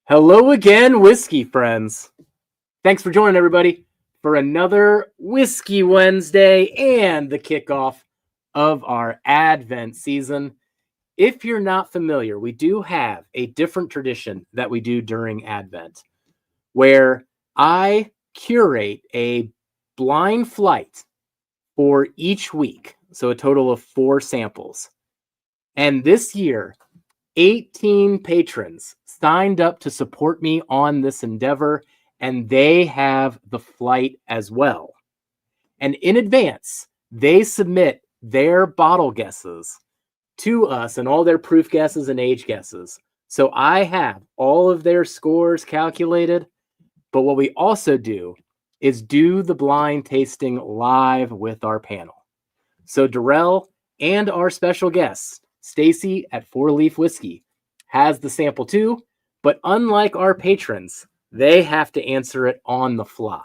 Hello again, whiskey friends. Thanks for joining everybody for another Whiskey Wednesday and the kickoff of our Advent season. If you're not familiar, we do have a different tradition that we do during Advent where I curate a blind flight for each week. So a total of 4 samples. And this year, 18 patrons signed up to support me on this endeavor, and they have the flight as well. And in advance, they submit their bottle guesses to us and all their proof guesses and age guesses. So I have all of their scores calculated, but what we also do is do the blind tasting live with our panel. So Darrell and our special guest, Stacy at 4 Leaf Whiskey, has the sample too, but unlike our patrons, they have to answer it on the fly.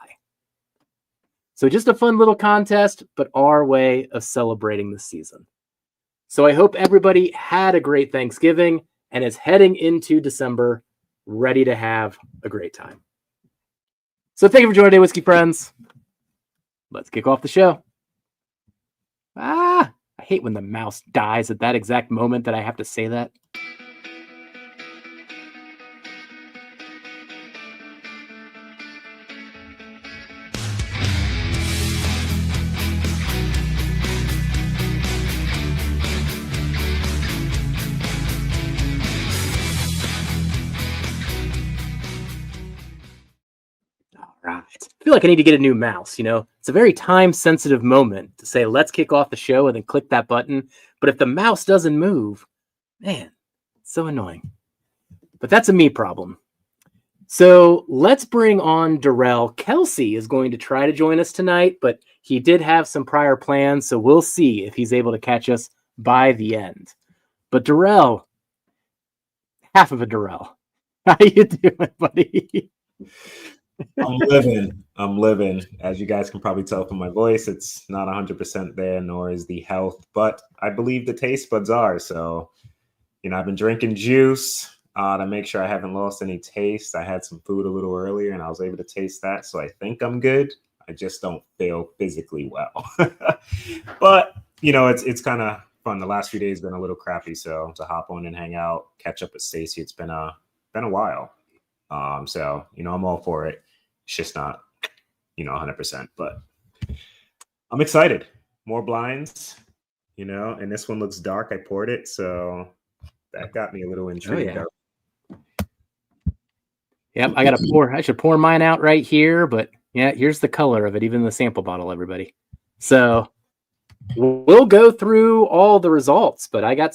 So just a fun little contest, but our way of celebrating the season. So I hope everybody had a great Thanksgiving and is heading into December ready to have a great time. So thank you for joining today, whiskey friends. Let's kick off the show. I hate when the mouse dies at that exact moment that I have to say that. I feel like I need to get a new mouse, It's a very time-sensitive moment to say, let's kick off the show and then click that button. But if the mouse doesn't move, man, it's so annoying. But that's a me problem. So let's bring on Darrell. Kelsey is going to try to join us tonight, but he did have some prior plans, so we'll see if he's able to catch us by the end. But Darrell, half of a Darrell. How you doing, buddy? I'm living. As you guys can probably tell from my voice, it's not 100% there, nor is the health, but I believe the taste buds are. So, I've been drinking juice to make sure I haven't lost any taste. I had some food a little earlier and I was able to taste that. So I think I'm good. I just don't feel physically well. But, it's kind of fun. The last few days been a little crappy. So to hop on and hang out, catch up with Stacy, it's been a while. So, I'm all for it. It's just not, 100%, but I'm excited. More blinds, and this one looks dark. I poured it, so that got me a little intrigued. Oh, yeah. Yep, I should pour mine out right here, but yeah, here's the color of it, even the sample bottle, everybody. So we'll go through all the results, but I got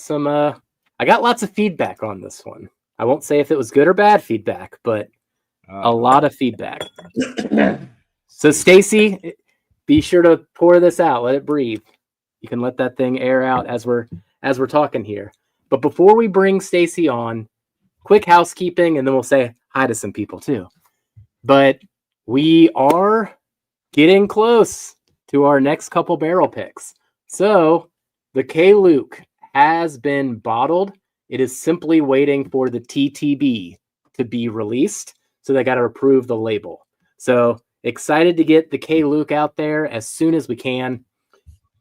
lots of feedback on this one. I won't say if it was good or bad feedback, but a lot of feedback. So Stacy, be sure to pour this out. Let it breathe. You can let that thing air out as we're talking here. But before we bring Stacy on, quick housekeeping, and then we'll say hi to some people too. But we are getting close to our next couple barrel picks. So the K-Luke has been bottled. It is simply waiting for the TTB to be released. So they got to approve the label. So excited to get the K-Luke out there as soon as we can.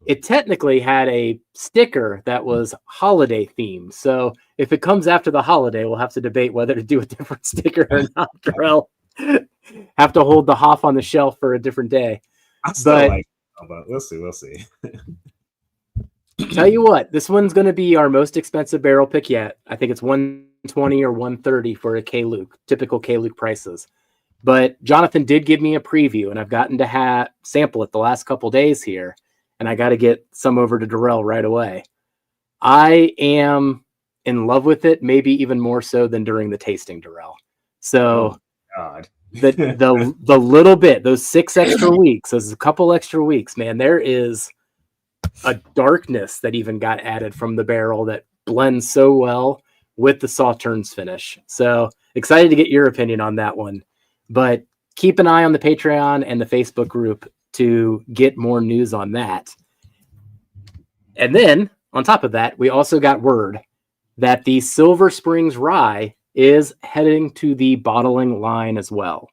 It technically had a sticker that was holiday themed. So if it comes after the holiday, we'll have to debate whether to do a different sticker or not. Darrell, have to hold the Hoff on the shelf for a different day. But we'll see. Tell you what, this one's going to be our most expensive barrel pick yet. I think it's $120 or $130 for a K-Luke, typical K-Luke prices. But Jonathan did give me a preview, and I've gotten to sample it the last couple days here, and I got to get some over to Darrell right away. I am in love with it, maybe even more so than during the tasting, Darrell. So the little bit, those 6 extra weeks, those a couple extra weeks, man, there is a darkness that even got added from the barrel that blends so well with the Sauternes finish. So excited to get your opinion on that one. But keep an eye on the Patreon and the Facebook group to get more news on that. And then on top of that, we also got word that the Silver Springs Rye is heading to the bottling line as well.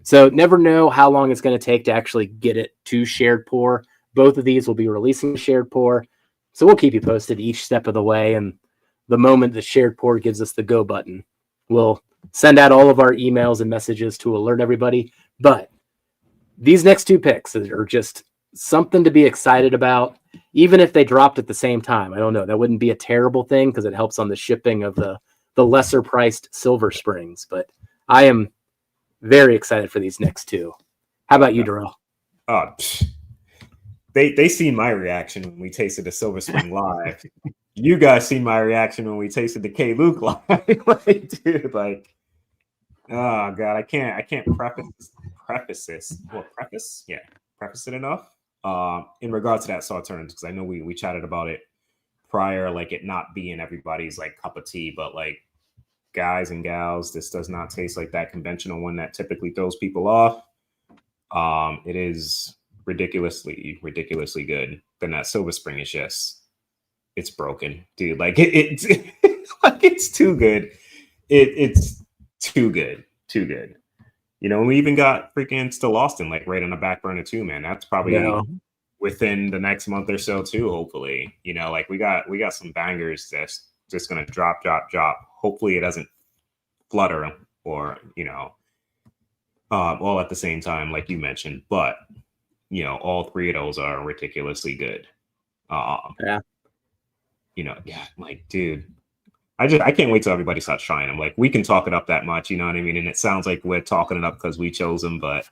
So never know how long it's going to take to actually get it to shared pour. Both of these will be releasing shared pour. So we'll keep you posted each step of the way. And the moment the shared pour gives us the go button, we'll send out all of our emails and messages to alert everybody. But these next two picks are just something to be excited about, even if they dropped at the same time. I don't know. That wouldn't be a terrible thing because it helps on the shipping of the lesser priced Silver Springs. But I am very excited for these next two. How about you, Darrell? Oh, they seen my reaction when we tasted the Silver Spring live. You guys seen my reaction when we tasted the K Luke live. Like, dude, like, oh god, I can't preface it enough. In regards to that Sauternes, because I know we chatted about it prior, like it not being everybody's like cup of tea, but like, guys and gals, this does not taste like that conventional one that typically throws people off. It is ridiculously good. Then that Silver Spring is just, it's broken, dude. Like it's like it's too good. It's too good. You know, we even got freaking Still Austin like right on the back burner too, man. That's probably within the next month or so too, hopefully. You know, like we got some bangers that's just gonna drop. Hopefully it doesn't flutter or, you know, all at the same time, like you mentioned. But, you know, all three of those are ridiculously good. You know, yeah, like, dude, I can't wait till everybody starts trying them. Like, we can talk it up that much, you know what I mean? And it sounds like we're talking it up because we chose them, but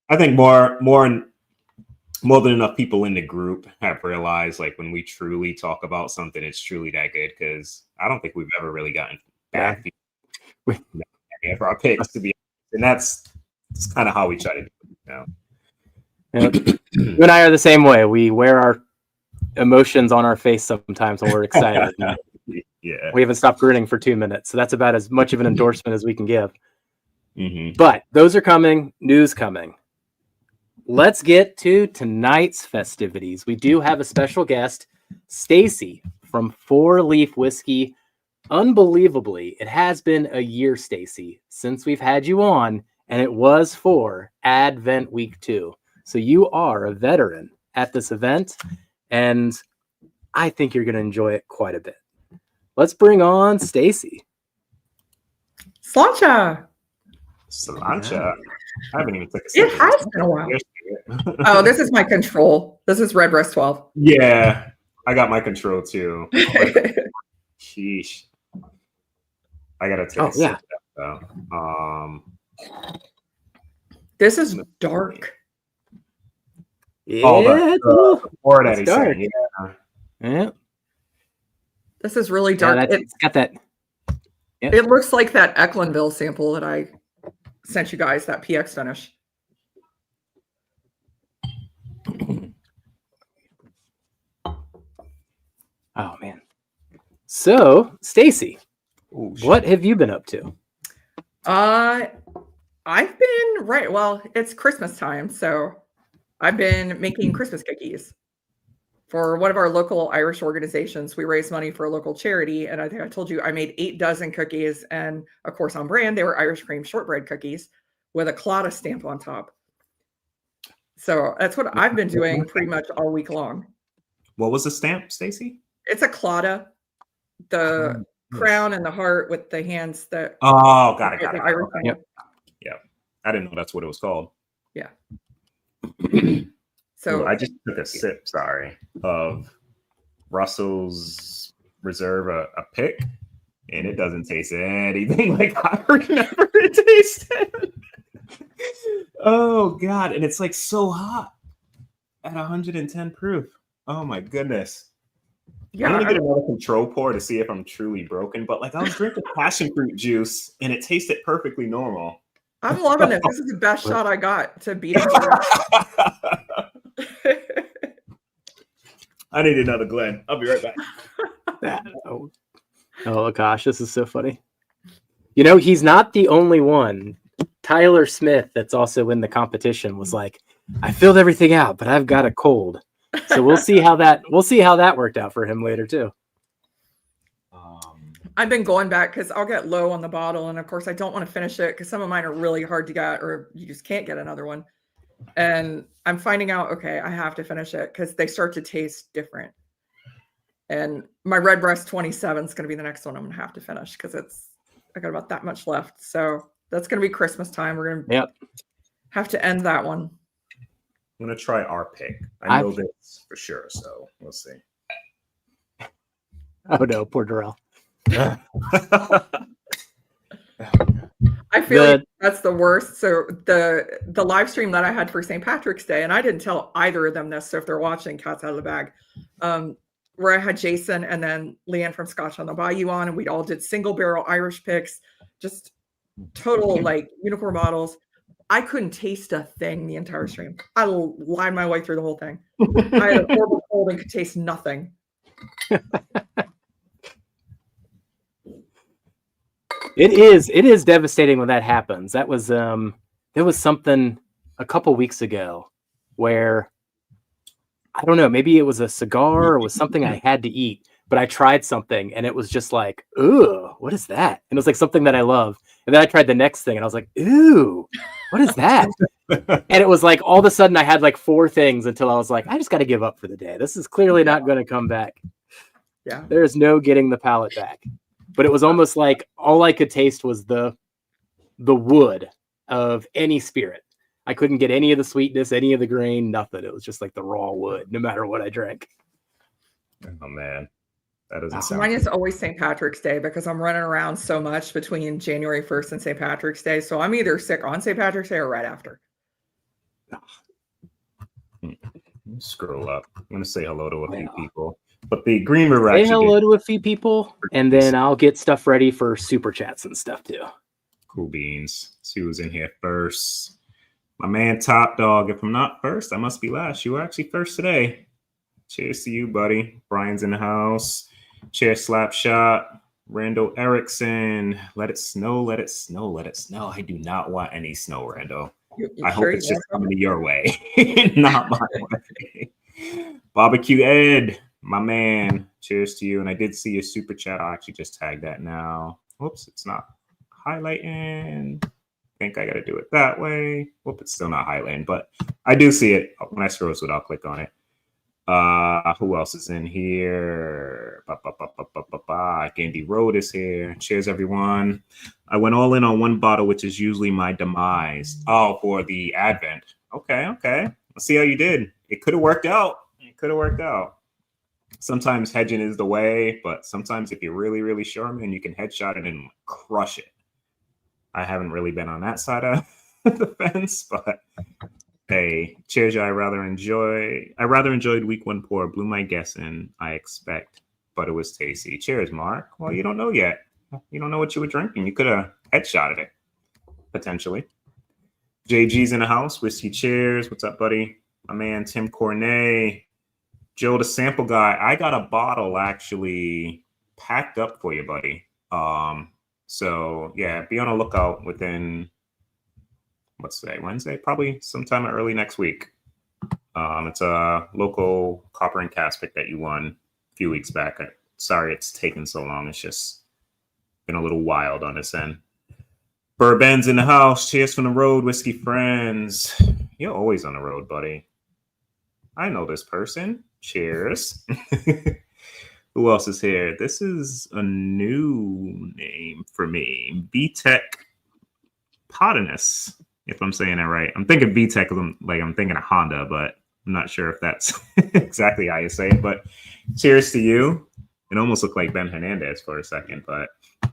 I think more than enough people in the group have realized, like, when we truly talk about something, it's truly that good, because I don't think we've ever really gotten bad feedback for our picks, to be honest. And that's kind of how we try to do it now. You and I are the same way. We wear our emotions on our face sometimes when we're excited. Yeah, we haven't stopped grinning for 2 minutes, so that's about as much of an endorsement as we can give. Mm-hmm. But those are coming. News coming. Let's get to tonight's festivities. We do have a special guest, Stacy from 4 Leaf Whiskey. Unbelievably, it has been a year, Stacy, since we've had you on, and it was for Advent Week 2. So you are a veteran at this event, and I think you're going to enjoy it quite a bit. Let's bring on Stacy. Sláinte. I haven't even took a sip. It has been a while. Oh, this is my control. This is Red Breast 12. Yeah, I got my control too. Sheesh. I gotta take a sip. This is dark. Yeah, it's dark. Yeah. This is really dark. It's got that. Yeah. It looks like that Ecklandville sample that I sent you guys, that PX finish. Oh man. So, Stacy, what have you been up to? I've been well, it's Christmas time, so I've been making Christmas cookies for one of our local Irish organizations. We raise money for a local charity, and I think I told you I made 8 dozen cookies, and of course on brand they were Irish cream shortbread cookies with a Claddagh stamp on top. So that's what I've been doing pretty much all week long. What was the stamp, Stacy? It's a Claddagh, the crown and the heart with the hands that. Oh, got it. Okay. Yep. Yeah, I didn't know that's what it was called. Yeah. So I just took a sip, of Russell's Reserve, a pick, and it doesn't taste anything like I remember it tasted. Oh God, and it's like so hot at 110 proof. Oh my goodness. Yeah, I'm gonna get another control pour to see if I'm truly broken, but like I was drinking passion fruit juice and it tasted perfectly normal. I'm loving it. This is the best shot I got to beat it. I need another Glen. I'll be right back. Oh gosh, this is so funny. You know, he's not the only one. Tyler Smith, that's also in the competition, was like, I filled everything out, but I've got a cold. So we'll see how that worked out for him later too. I've been going back because I'll get low on the bottle, and of course I don't want to finish it because some of mine are really hard to get, or you just can't get another one. And I'm finding out, okay, I have to finish it because they start to taste different. And my Redbreast 27 is going to be the next one I'm going to have to finish because I got about that much left. So that's going to be Christmas time. We're going to have to end that one. I'm going to try our pick. I know this for sure, so we'll see. Oh, no, poor Darrell. I feel like that's the worst. So the live stream that I had for St. Patrick's Day, and I didn't tell either of them this, so if they're watching, cat's out of the bag, where I had Jason and then Leanne from Scotch on the Bayou on, and we all did single barrel Irish picks, just total like unicorn bottles. I couldn't taste a thing the entire stream. I lied my way through the whole thing. I had a horrible cold and could taste nothing. It is devastating when that happens. That was there was something a couple weeks ago where I don't know, maybe it was a cigar or it was something I had to eat, but I tried something and it was just like, ooh, what is that? And it was like something that I love. And then I tried the next thing and I was like, ooh, what is that? And it was like all of a sudden I had like 4 things until I was like, I just got to give up for the day. This is clearly not going to come back. Yeah. There's no getting the palate back. But it was almost like all I could taste was the wood of any spirit. I couldn't get any of the sweetness, any of the grain, nothing. It was just like the raw wood, no matter what I drank. Oh, man. That doesn't sound Mine is always St. Patrick's Day because I'm running around so much between January 1st and St. Patrick's Day. So I'm either sick on St. Patrick's Day or right after. Scroll up. I'm going to say hello to a few people. But the Green River Say hello to a few people, and then I'll get stuff ready for super chats and stuff too. Cool beans. See who's in here first. My man Top Dog. If I'm not first, I must be last. You were actually first today. Cheers to you, buddy. Brian's in the house. Cheers, Slapshot. Randall Erickson. Let it snow, let it snow, let it snow. I do not want any snow, Randall. I hope it's just coming your way, not my way. Barbecue Ed, my man. Cheers to you. And I did see your super chat. I'll actually just tag that now. Whoops, it's not highlighting. I think I got to do it that way. Whoop, it's still not highlighting, but I do see it. When I scroll to it, I'll click on it. Who else is in here? Gandy Road is here. Cheers, everyone. I went all in on one bottle, which is usually my demise. Oh, for the Advent. Okay. Let's see how you did. It could have worked out. Sometimes hedging is the way, but sometimes if you're really, really sure, man, you can headshot it and crush it. I haven't really been on that side of the fence, but hey, cheers. I rather enjoyed week 1 pour. Blew my guess in, I expect, but it was tasty. Cheers, Mark. Well, you don't know yet. You don't know what you were drinking. You could have headshotted it, potentially. JG's in the house. Whiskey cheers. What's up, buddy? My man, Tim Cornet. Joe, the sample guy. I got a bottle actually packed up for you, buddy. So yeah, be on a lookout within, what's today, Wednesday? Probably sometime early next week. It's a local copper and cast pick that you won a few weeks back. Sorry it's taken so long. It's just been a little wild on this end. Bourbon's in the house. Cheers from the road, whiskey friends. You're always on the road, buddy. I know this person. Cheers. Who else is here? This is a new name for me. VTech Potinus, if I'm saying that right. I'm thinking VTech, I'm thinking of Honda, but I'm not sure if that's exactly how you say it. But cheers to you. It almost looked like Ben Hernandez for a second, but I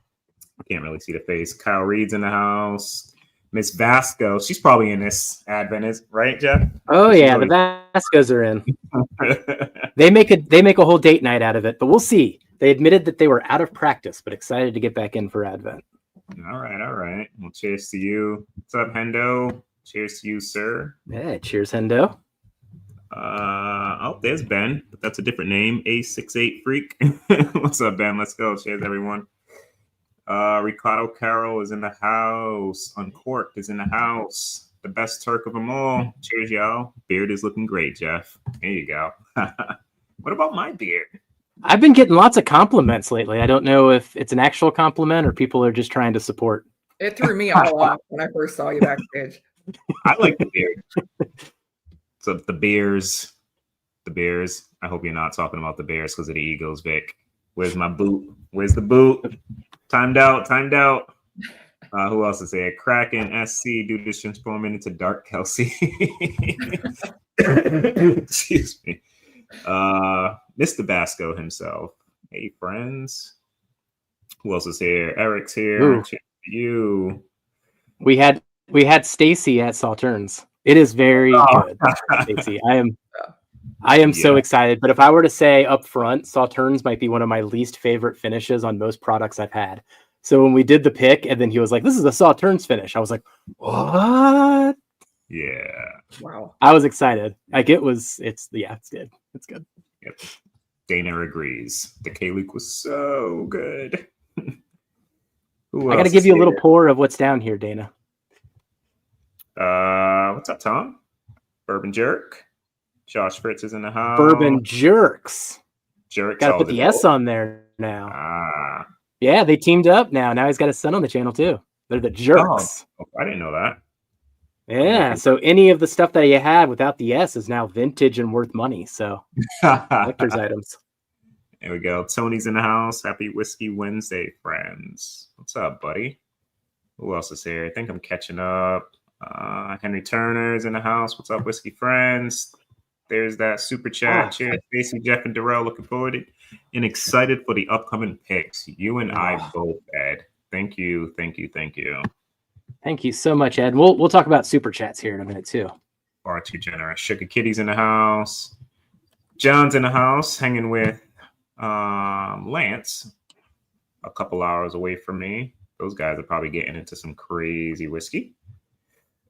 can't really see the face. Kyle Reed's in the house. Miss Vasco, she's probably in this Advent, right, Jeff? Oh yeah, the Vascos are in. They make a whole date night out of it, but we'll see. They admitted that they were out of practice, but excited to get back in for Advent. All right. Well, cheers to you. What's up, Hendo? Cheers to you, sir. Yeah, cheers, Hendo. There's Ben, but that's a different name. A68 Freak. What's up, Ben? Let's go. Cheers, everyone. Ricardo Carroll is in the house. Uncorked is in the house. The best Turk of them all. Cheers, y'all. Beard is looking great, Jeff. There you go. What about my beard? I've been getting lots of compliments lately. I don't know if it's an actual compliment or people are just trying to support. It threw me all off when I first saw you backstage. I like the beard. So the Bears. I hope you're not talking about the Bears because of the Eagles, Vic. Where's my boot? Where's the boot? Timed out. Who else is there? Kraken SC. Do this transforming into Dark Kelsey. Excuse me. Mr. Basco himself. Hey, friends. Who else is here? Eric's here. You. We had Stacy at Sauternes. It is very good, Stacy. I am so excited. But if I were to say up front, Sauternes might be one of my least favorite finishes on most products I've had. So when we did the pick, and then he was like, "This is a Sauternes finish," I was like, "What?" Yeah. Wow. I was excited. Like it's good. It's good. Yep. Dana agrees. The K-Luke was so good. I got to give you a little pour of what's down here, Dana. What's up, Tom? Bourbon Jerk. Josh Fritz is in the house. Bourbon Jerks. Jerks. Got to put the S on there now. Ah. Yeah, they teamed up now. Now he's got his son on the channel too. They're the Jerks. Oh, I didn't know that. Yeah, so any of the stuff that you had without the S is now vintage and worth money. So collector's items. There we go. Tony's in the house. Happy Whiskey Wednesday, friends. What's up, buddy? Who else is here? I think I'm catching up. Henry Turner's in the house. What's up, Whiskey friends? There's that super chat. Cheers, Stacey, Jeff, and Darrell. Looking forward to and excited for the upcoming picks. You and I both, Ed. Thank you. Thank you so much, Ed. We'll talk about super chats here in a minute too. Far too generous. Sugar Kitty's in the house. John's in the house, hanging with Lance, a couple hours away from me. Those guys are probably getting into some crazy whiskey.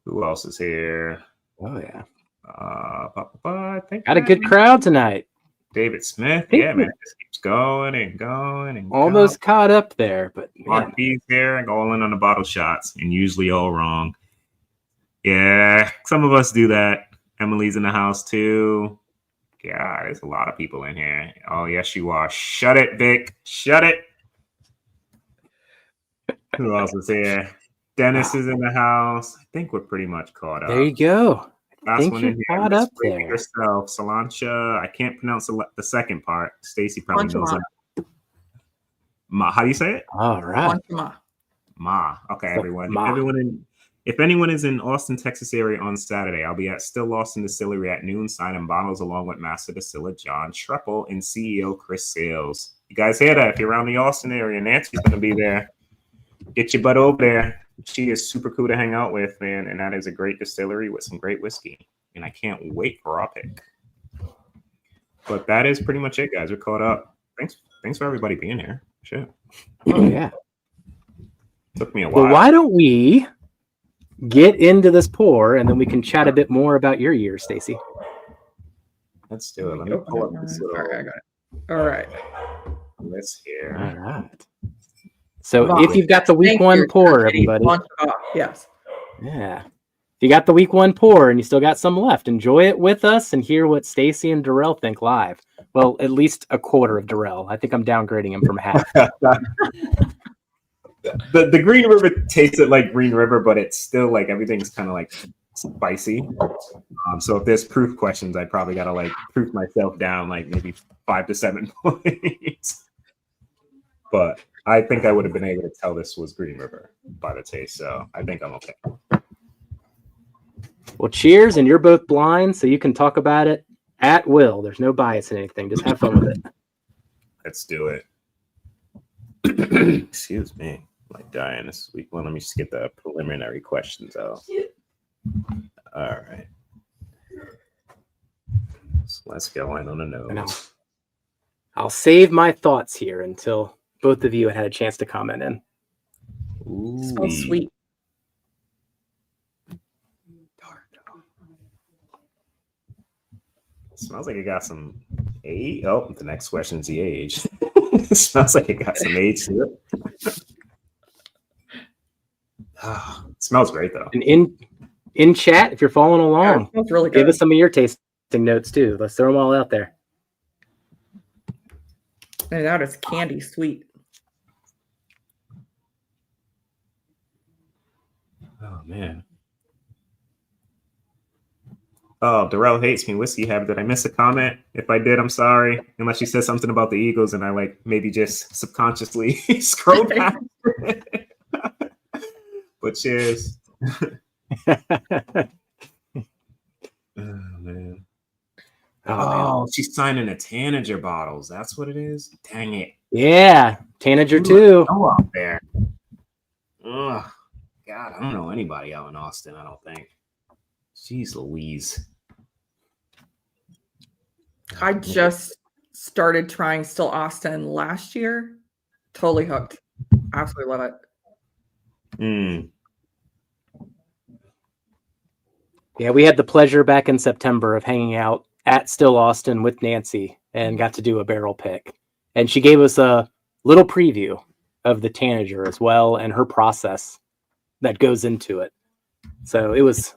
Who else is here? Oh yeah. I think got a good crowd tonight. David Smith. Yeah, man. This keeps going and going and almost caught up there, but Mark B's there and all in on the bottle shots and usually all wrong. Yeah, some of us do that. Emily's in the house too. God, there's a lot of people in here. Oh, yes, you are. Shut it, Vic. Shut it. Who else is here? Dennis is in the house. I think we're pretty much caught up. There you go. Last think one you're in here. caught up there. Yourself, Solancha. I can't pronounce the second part. Stacy probably knows that. Ma. How do you say it? All right. Ma. Okay, everyone. Ma. If anyone is in Austin, Texas area on Saturday, I'll be at Still Austin Distillery at noon, signing bottles along with Master Distiller John Schreppel and CEO Chris Sales. You guys hear that? If you're around the Austin area, Nancy's going to be there. Get your butt over there. She is super cool to hang out with, man, and that is a great distillery with some great whiskey. And I can't wait for our pick. But that is pretty much it, guys. We're caught up. Thanks for everybody being here. Shit. Oh yeah. Took me a while. Well, why don't we get into this pour and then we can chat a bit more about your year, Stacy? Let's do it. Let me pull up this little. All right, I got it. All right. Let's hear. All right. So if you've got the week one pour, everybody. Yes. Yeah. If you got the week one pour and you still got some left, enjoy it with us and hear what Stacy and Darrell think live. Well, at least a quarter of Darrell. I think I'm downgrading him from half. The Green River tasted like Green River, but it's still like everything's kind of like spicy. So if there's proof questions, I probably got to like proof myself down like maybe 5 to 7 points. But I think I would have been able to tell this was Green River by the taste. So I think I'm okay. Well, cheers. And you're both blind, so you can talk about it at will. There's no bias in anything. Just have fun with it. Let's do it. Excuse me. I'm like dying this week. Well, let me just get the preliminary questions out. All right. So let's go in on the nose. I'll save my thoughts here until both of you had a chance to comment in. Ooh. Smells sweet. Smells like it got some age. Oh, the next question's the age. It smells like it got some age to it. It smells great though. And in chat, if you're following along, smells really good. Give us some of your tasting notes too. Let's throw them all out there. And that is candy sweet. Oh man. Oh, Darrell hates me. Whiskey habit. Did I miss a comment? If I did, I'm sorry. Unless you said something about the Eagles and I like maybe just subconsciously scrolled past it. But cheers. Oh man. Oh, she's signing a Tanager bottles. That's what it is. Dang it. Yeah, Tanager too. Oh, out there. Ugh. God, I don't know anybody out in Austin. I don't think. Jeez Louise. I just started trying Still Austin last year. Totally hooked. Absolutely love it. Yeah, we had the pleasure back in September of hanging out at Still Austin with Nancy and got to do a barrel pick. And she gave us a little preview of the Tanager as well and her process that goes into it. So it was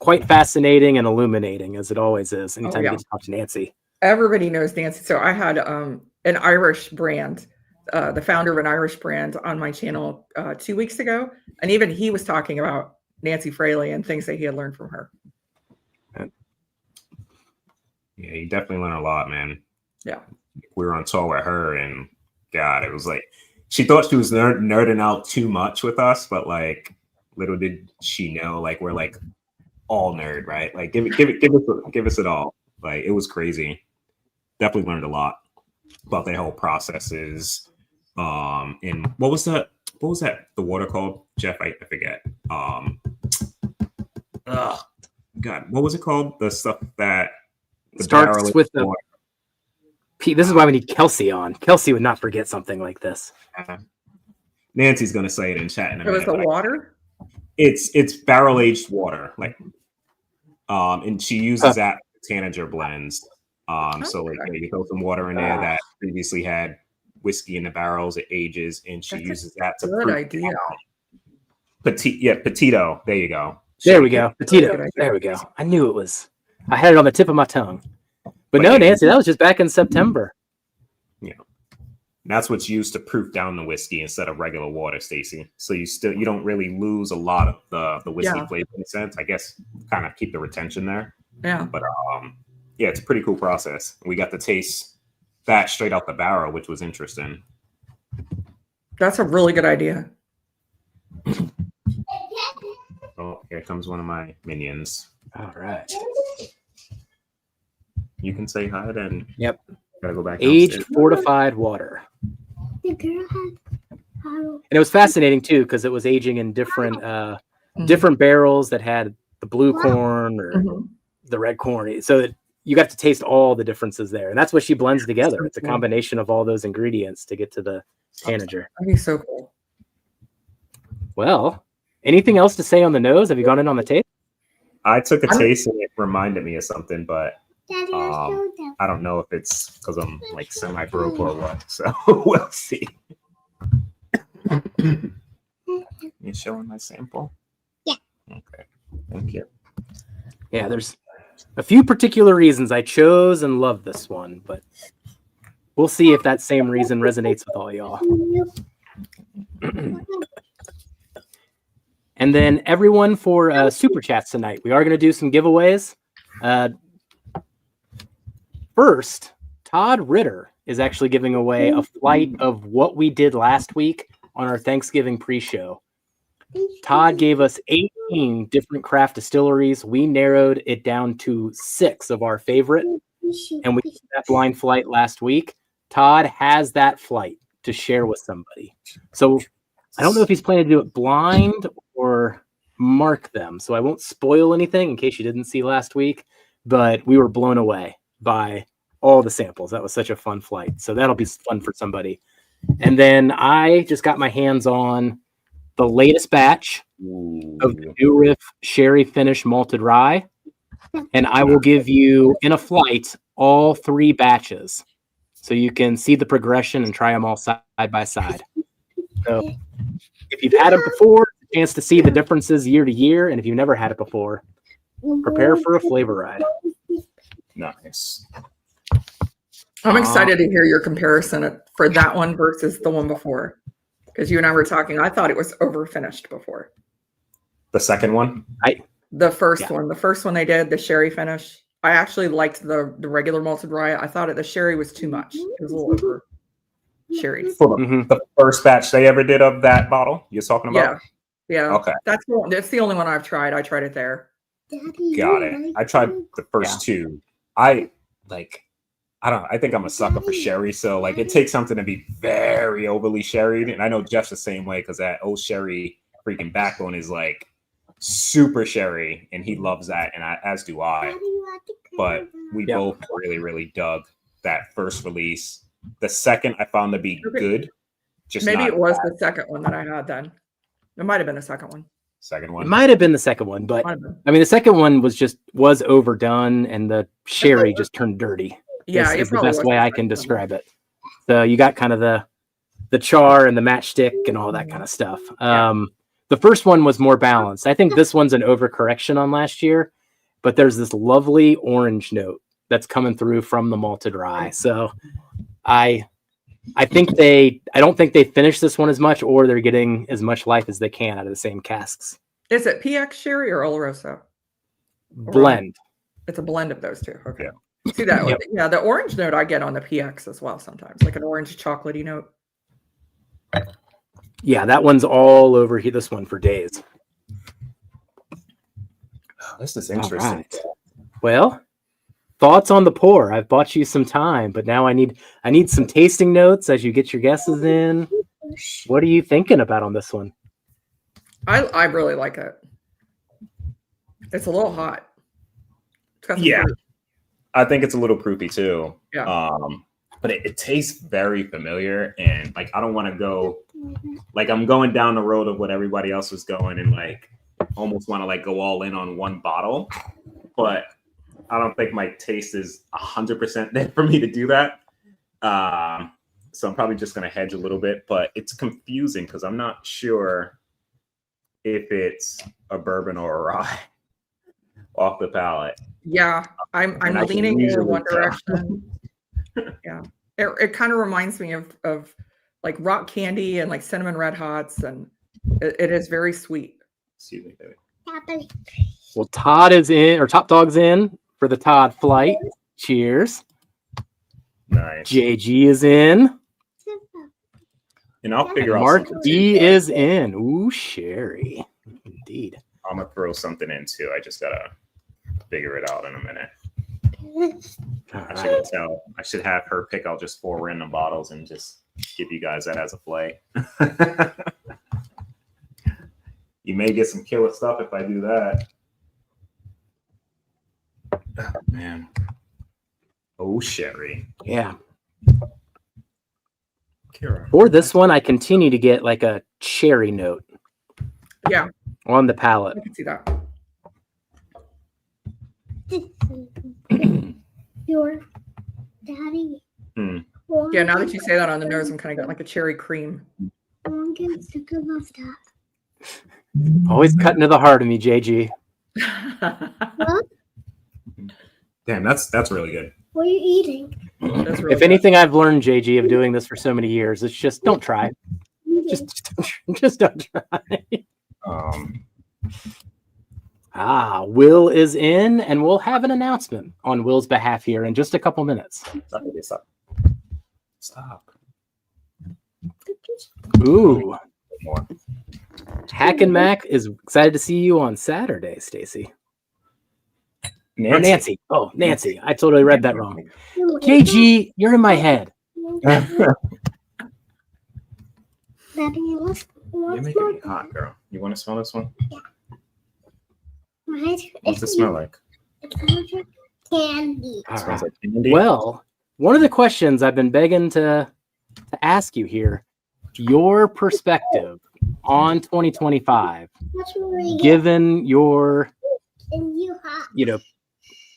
quite fascinating and illuminating, as it always is anytime you get to talk to Nancy. Everybody knows Nancy. So I had an Irish brand, the founder of an Irish brand on my channel 2 weeks ago. And even he was talking about Nancy Fraley and things that he had learned from her. Yeah, you definitely learn a lot, man. Yeah. We were on tour with her and God, it was like, she thought she was nerding out too much with us, but like little did she know, like we're like all nerd, right? Like give us it all. Like it was crazy. Definitely learned a lot about their whole processes. And what was that? The water called? Jeff, I forget. God, what was it called? The stuff that starts with the. This is why we need Kelsey on. Kelsey would not forget something like this. Nancy's gonna say it in chat in a minute. It was the water. It's barrel aged water, like, and she uses that Tanager blends. So like you throw some water in there that previously had whiskey in the barrels, it ages, and she uses that to. Good idea. Petito. There you go. There we go. Petito. There we go. I knew it was. I had it on the tip of my tongue. But no, Nancy, that was just back in September. Yeah. That's what's used to proof down the whiskey instead of regular water, Stacy. So you don't really lose a lot of the whiskey flavor in a sense. I guess kind of keep the retention there. Yeah. But yeah, it's a pretty cool process. We got to taste that straight out the barrel, which was interesting. That's a really good idea. Oh, here comes one of my minions. All right. You can say hi then. Yep. Gotta go back. Aged fortified water. The girl had. And it was fascinating too because it was aging in different different barrels that had the blue corn or the red corn. So you got to taste all the differences there, and that's what she blends together. It's a combination of all those ingredients to get to the Tanager. That'd be so cool. Well, anything else to say on the nose? Have you gone in on the taste? I took a taste and it reminded me of something, but I don't know if it's because I'm like semi-broke or what. So we'll see. You showing my sample? Yeah. Okay. Thank you. Yeah, there's a few particular reasons I chose and love this one, but we'll see if that same reason resonates with all y'all. And then everyone for Super Chats tonight. We are going to do some giveaways. First, Todd Ritter is actually giving away a flight of what we did last week on our Thanksgiving pre-show. Todd gave us 18 different craft distilleries. We narrowed it down to 6 of our favorite, and we did that blind flight last week. Todd has that flight to share with somebody. So I don't know if he's planning to do it blind or mark them. So I won't spoil anything in case you didn't see last week, but we were blown away by all the samples. That was such a fun flight. So that'll be fun for somebody. And then I just got my hands on the latest batch of the New Riff Sherry Finish Malted Rye. And I will give you, in a flight, all 3 batches. So you can see the progression and try them all side by side. So if you've had them before, a chance to see the differences year to year. And if you've never had it before, prepare for a flavor ride. Nice. I'm excited to hear your comparison for that one versus the one before, because you and I were talking. I thought it was over finished before. The second one? The first one they did, the sherry finish. I actually liked the regular malted rye. I thought the sherry was too much. It was a little over sherry. For the first batch they ever did of that bottle you're talking about? Yeah. Okay. That's the only one I've tried. I tried it there. Got it. I tried the first two. I think I'm a sucker for sherry. So like it takes something to be very overly sherried. And I know Jeff's the same way because that old sherry freaking backbone is like super sherry and he loves that. And as do I. But we both really, really dug that first release. The second I found to be good. Just maybe it was the second one that I had then. It might have been the second one. Second one. It might have been the second one, but I mean the second one was overdone and the sherry just turned dirty. Yeah, it's the best way I can describe it. So you got kind of the char and the matchstick and all that kind of stuff. The first one was more balanced. I think this one's an overcorrection on last year, but there's this lovely orange note that's coming through from the malted rye. So I don't think they finished this one as much, or they're getting as much life as they can out of the same casks. Is it PX sherry or Oloroso? Blend. It's a blend of those two. Okay. Yeah. See that? Yeah, the orange note I get on the PX as well sometimes, like an orange chocolatey note. Yeah, that one's all over here. This one for days. Oh, this is interesting. Right. Well, thoughts on the pour? I've bought you some time, but now I need some tasting notes as you get your guesses in. What are you thinking about on this one? I really like it. It's a little hot. Yeah. Fruit. I think it's a little proofy too. Yeah. But it tastes very familiar, and like I don't want to go like I'm going down the road of what everybody else was going, and like almost want to like go all in on one bottle, but I don't think my taste is 100% there for me to do that. So I'm probably just gonna hedge a little bit, but it's confusing because I'm not sure if it's a bourbon or a rye off the palate. Yeah, I'm leaning in one direction. Yeah, it kind of reminds me of like rock candy and like cinnamon red hots, and it is very sweet. Excuse me, baby. Well, Todd is in, or Top Dog's in for the Todd flight. Cheers. Nice. JG is in. And I'll figure out. Mark D is in. Ooh, sherry. Indeed. I'm gonna throw something in too. I just gotta figure it out in a minute. I should have her pick out just 4 random bottles and just give you guys that as a play. You may get some killer stuff if I do that. Oh, man. Oh, sherry. Yeah. Kira. For this one, I continue to get like a cherry note. Yeah. On the palate. I can see that. Your daddy. Yeah, now that you say that on the nose, I'm kind of getting like a cherry cream. I'm getting sick of that. Always cutting to the heart of me, JG. What? Damn, that's really good. What are you eating? If anything I've learned, JG, of doing this for so many years, it's just don't try. Just don't try. Will is in, and we'll have an announcement on Will's behalf here in just a couple minutes. Stop. Ooh. Hack and Mac is excited to see you on Saturday, Stacy. Nancy. Oh, Nancy. I totally read that wrong. KG, you're in my head. Daddy, You're making me hot, girl. You want to smell this one? Yeah. What's it smell like? It smells like candy. It smells like candy. Well, one of the questions I've been begging to ask you here, your perspective on 2025, given your,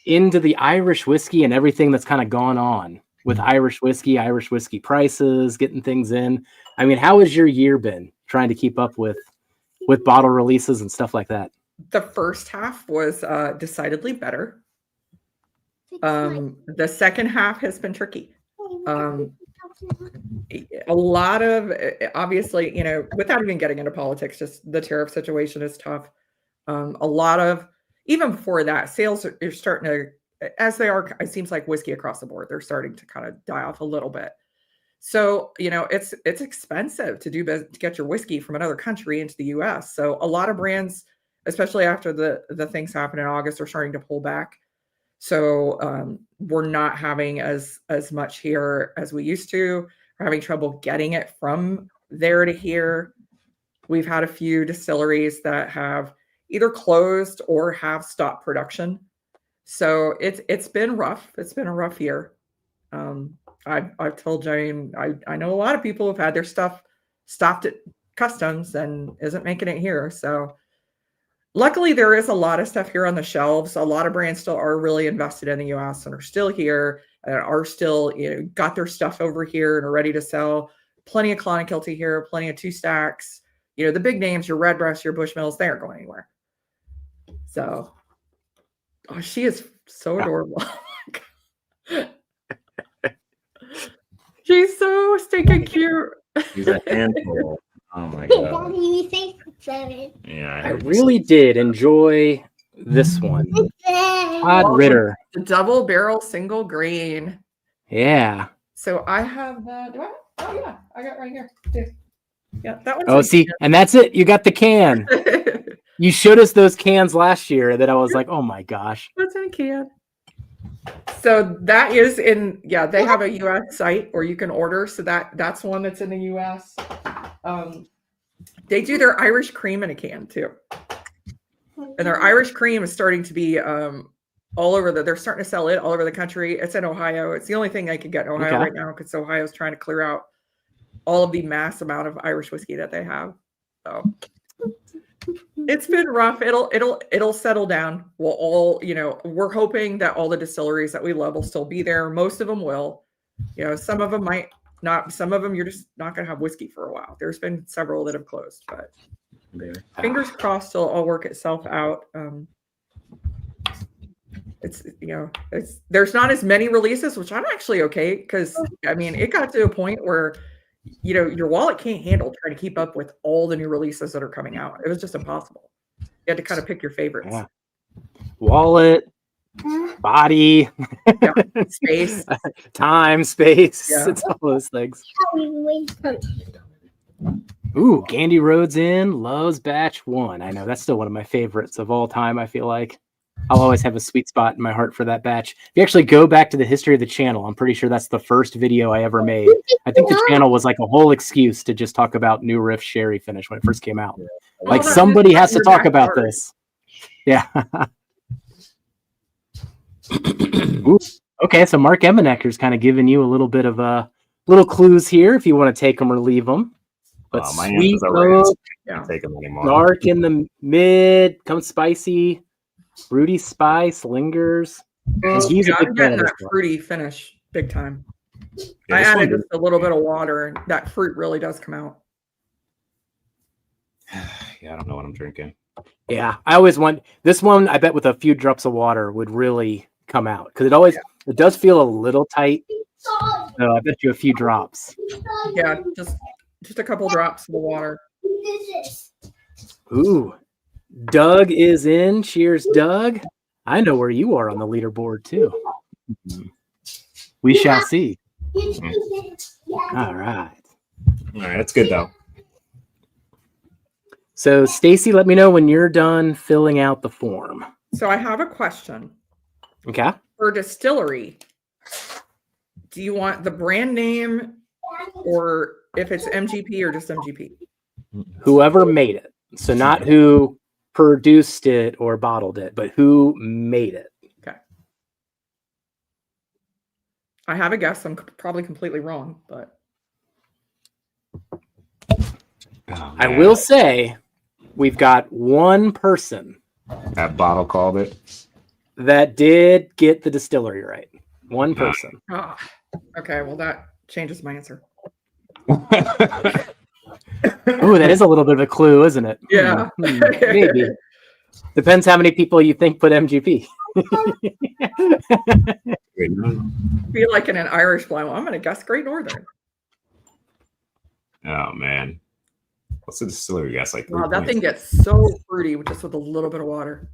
into the Irish whiskey and everything that's kind of gone on with Irish whiskey prices, getting things in. I mean, how has your year been trying to keep up with bottle releases and stuff like that? The first half was decidedly better. The second half has been tricky. A lot of, obviously, without even getting into politics, just the tariff situation is tough. A lot of, even before that, sales are starting to, as they are, it seems like whiskey across the board, they're starting to kind of die off a little bit. So, it's expensive to get your whiskey from another country into the US. So a lot of brands, especially after the things happen in August, are starting to pull back. So we're not having as much here as we used to. We're having trouble getting it from there to here. We've had a few distilleries that have either closed or have stopped production. So it's been rough. It's been a rough year. I've told Jane, I know a lot of people have had their stuff stopped at customs and isn't making it here. So luckily there is a lot of stuff here on the shelves. A lot of brands still are really invested in the US and are still here and are still, got their stuff over here and are ready to sell. Plenty of Clonakilty here, plenty of Two Stacks. The big names, your Redbreast, your Bushmills, they aren't going anywhere. So, she is so adorable. She's so stinking cute. She's a handful. Oh my god. Daddy, you say 7. Yeah, I really did enjoy this one. Todd Ritter. The double barrel single grain. Yeah. So I have the. Do I? Oh yeah, I got it right here. Yeah, that one's. Oh, see, and that's it. You got the can. You showed us those cans last year that I was like, oh my gosh. What's in a can? So that is in, they have a US site where you can order. So that's one that's in the US. They do their Irish cream in a can too. And their Irish cream is starting to be all over they're starting to sell it all over the country. It's in Ohio. It's the only thing I could get in Ohio right now because Ohio's trying to clear out all of the mass amount of Irish whiskey that they have. So it's been rough. It'll settle down. We'll all, we're hoping that all the distilleries that we love will still be there. Most of them will. Some of them might not. Some of them you're just not going to have whiskey for a while. There's been several that have closed, but fingers crossed it'll all work itself out. It's there's not as many releases, which I'm actually okay because it got to a point where your wallet can't handle trying to keep up with all the new releases that are coming out. It was just impossible. You had to kind of pick your favorites. Yeah. Wallet, body, space, time, space. Yeah. It's all those things. Ooh, Gandy Rhodes in Lowe's Batch 1. I know that's still one of my favorites of all time. I feel like I'll always have a sweet spot in my heart for that batch. If you actually go back to the history of the channel, I'm pretty sure that's the first video I ever made. I think the channel was like a whole excuse to just talk about New Riff Sherry finish when it first came out. Like somebody has to talk about this. Yeah. Ooh, okay, so Mark Emenecker's kind of giving you a little bit of little clues here if you want to take them or leave them. But sweet, can't take them anymore. Dark in the mid, comes spicy. Fruity spice lingers. I'm getting that fruity finish big time. I added just a little bit of water, and that fruit really does come out. Yeah, I don't know what I'm drinking. Yeah, I always want this one. I bet with a few drops of water would really come out because it does feel a little tight. So I bet you a few drops. Yeah, just a couple drops of the water. Ooh. Doug is in. Cheers, Doug. I know where you are on the leaderboard too. We shall see. All right. That's good though. So, Stacy, let me know when you're done filling out the form. So, I have a question. Okay. For distillery, do you want the brand name, or if it's MGP or just MGP? Whoever made it. So, not who produced it or bottled it, but who made it. Okay. I have a guess. I'm probably completely wrong, but I will say we've got one person that bottle called it that did get the distillery right. One person. Oh, okay, well that changes my answer. Oh, that is a little bit of a clue, isn't it? Yeah. Maybe. Depends how many people you think put MGP. Great Northern. Be like in an Irish blend. Well, I'm going to guess Great Northern. Oh man, what's the distillery gas like? Wow, 3 that points? thing gets so fruity just with a little bit of water.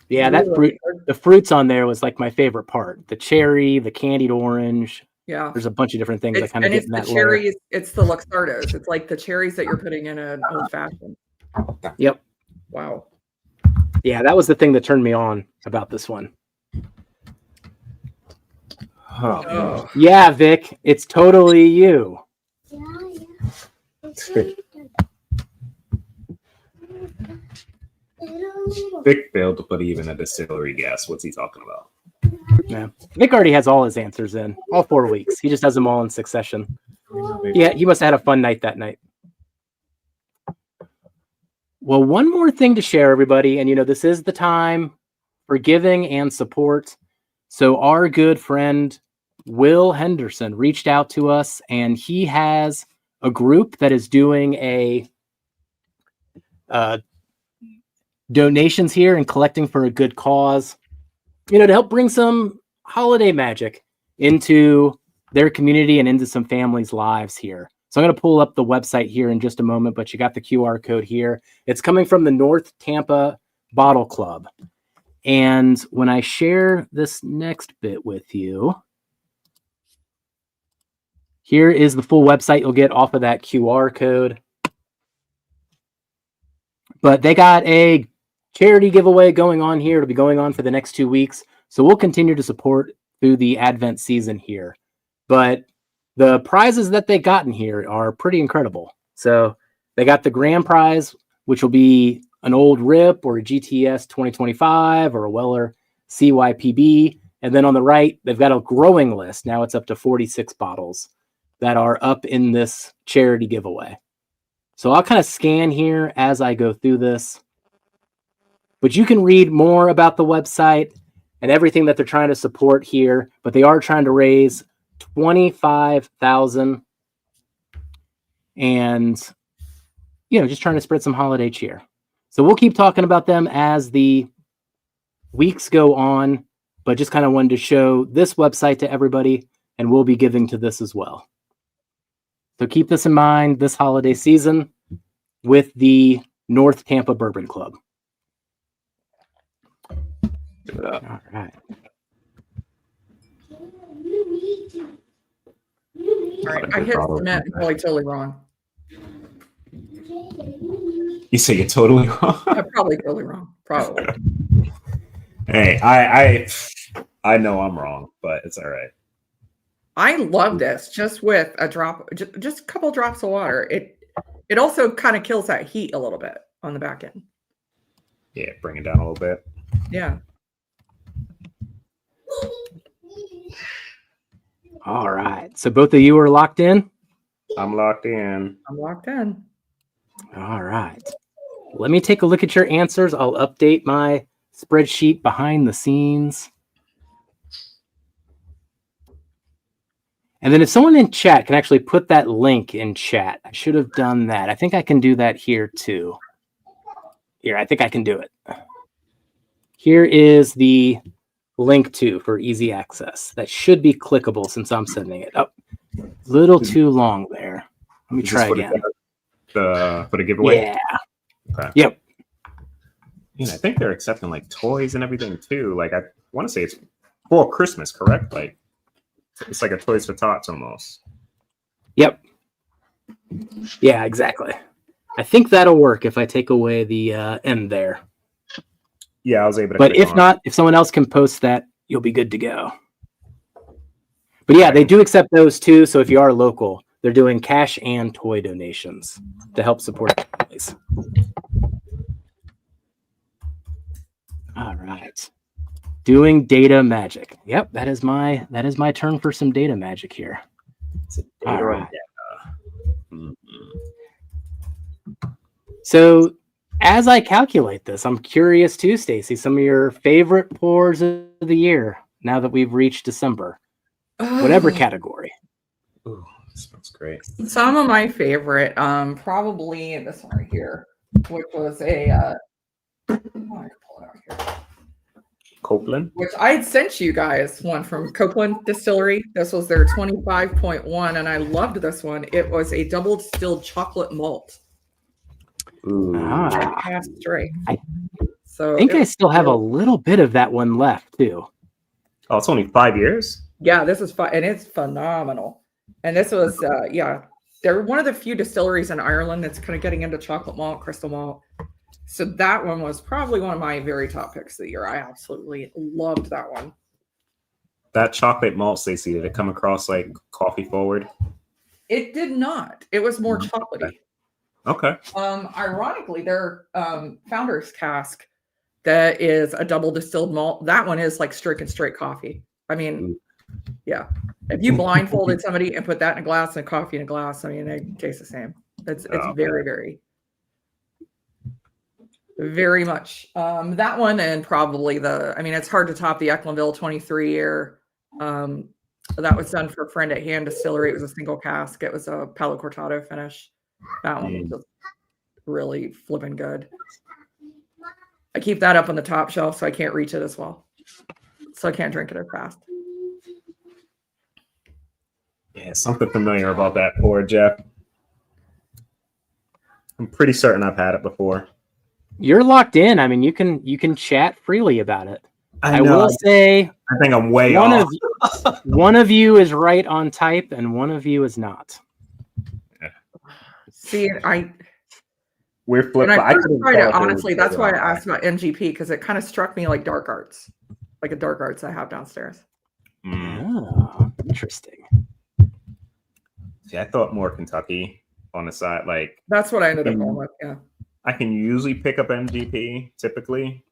Yeah, that fruit, the fruits on there was like my favorite part. The cherry, the candied orange. Yeah. There's a bunch of different things that kind of And get it's in the that layer. cherries. It's the Luxardos. It's like the cherries that you're putting in an old fashioned. Yep. Wow. Yeah, that was the thing that turned me on about this one. Oh. Yeah, Vic, it's totally you. Yeah. It's really good. Vic failed to put even a distillery gas. What's he talking about? Yeah. Vic already has all his answers in, all 4 weeks. He just does them all in succession. Yeah, he must have had a fun night that night. Well, one more thing to share, everybody. And, this is the time for giving and support. So our good friend, Will Henderson, reached out to us, and he has a group that is doing a donations here and collecting for a good cause, to help bring some holiday magic into their community and into some families' lives here. So I'm going to pull up the website here in just a moment, but you got the QR code here. It's coming from the North Tampa Bottle Club. And when I share this next bit with you, here is the full website you'll get off of that QR code. But they got a charity giveaway going on here. It'll be going on for the next 2 weeks. So we'll continue to support through the Advent season here. But the prizes that they got in here are pretty incredible. So they got the grand prize, which will be an old RIP or a GTS 2025 or a Weller CYPB. And then on the right, they've got a growing list. Now it's up to 46 bottles that are up in this charity giveaway. So I'll kind of scan here as I go through this. But you can read more about the website and everything that they're trying to support here. But they are trying to raise $25,000 and, just trying to spread some holiday cheer. So we'll keep talking about them as the weeks go on, but just kind of wanted to show this website to everybody, and we'll be giving to this as well. So keep this in mind this holiday season with the North Tampa Bourbon Club. All right. All right. I hit cement. I'm probably totally wrong. You say you're totally wrong. I'm probably totally wrong. Probably. Hey, I know I'm wrong, but it's all right. I love this just with a drop, just a couple drops of water. It also kind of kills that heat a little bit on the back end. Yeah, bring it down a little bit. Yeah. All right. So both of you are locked in? I'm locked in. I'm locked in. All right. Let me take a look at your answers. I'll update my spreadsheet behind the scenes. And then if someone in chat can actually put that link in chat, I should have done that. I think I can do that here too. Here, I think I can do it. Here is the link to for easy access. That should be clickable since I'm sending it. Oh, a little too long there. Let me try again. For the giveaway? Yeah. Okay. Yep. I think they're accepting like toys and everything too. Like I want to say it's for Christmas, correct? Like it's like a Toys for Tots almost. Yep. Yeah, exactly. I think that'll work if I take away the end there. Yeah, I was able to. But if not, if someone else can post that, you'll be good to go. But yeah, they do accept those too. So if you are local, they're doing cash and toy donations to help support families. All right. Doing data magic. Yep, that is my turn for some data magic here. All right. So as I calculate this, I'm curious too, Stacy, some of your favorite pours of the year now that we've reached December, whatever category. Ooh, this smells great. Some of my favorite, probably this one right here, which was a. Oh, I can pull one out here. Copeland. Which I had sent you guys one from Copeland Distillery. This was their 25.1, and I loved this one. It was a double distilled chocolate malt. Ooh. Half strength. I So think I still have a real- little bit of that one left too. Oh, it's only 5 years? Yeah, this is fun, and it's phenomenal. And this was, they're one of the few distilleries in Ireland that's kind of getting into chocolate malt, crystal malt. So that one was probably one of my very top picks of the year. I absolutely loved that one. That chocolate malt, Stacey, did it come across like coffee forward? It did not. It was more chocolatey. Okay. Ironically, their founder's cask that is a double distilled malt. That one is like straight coffee. I mean, yeah. If you blindfolded somebody and put that in a glass and coffee in a glass, I mean, they taste the same. It's very, very much that one, and probably it's hard to top the Ecklinville 23 year. That was done for a friend at Hand Distillery. It was a single cask. It was a Palo Cortado finish. That one was just really flipping good. I keep that up on the top shelf so I can't reach it as well. So I can't drink it as fast. Yeah, something familiar about that pour, Jeff. I'm pretty certain I've had it before. You're locked in. I mean, you can chat freely about it. I know. will say I think I'm way off. One of you is right on type and one of you is not. See, We're flipped. when I first tried it, honestly, that's why I asked about MGP, because it kind of struck me like dark arts, like a dark arts I have downstairs. Oh, interesting. See, I thought more Kentucky on the side. Like, That's what I ended up going with. Yeah. I can usually pick up MGP typically,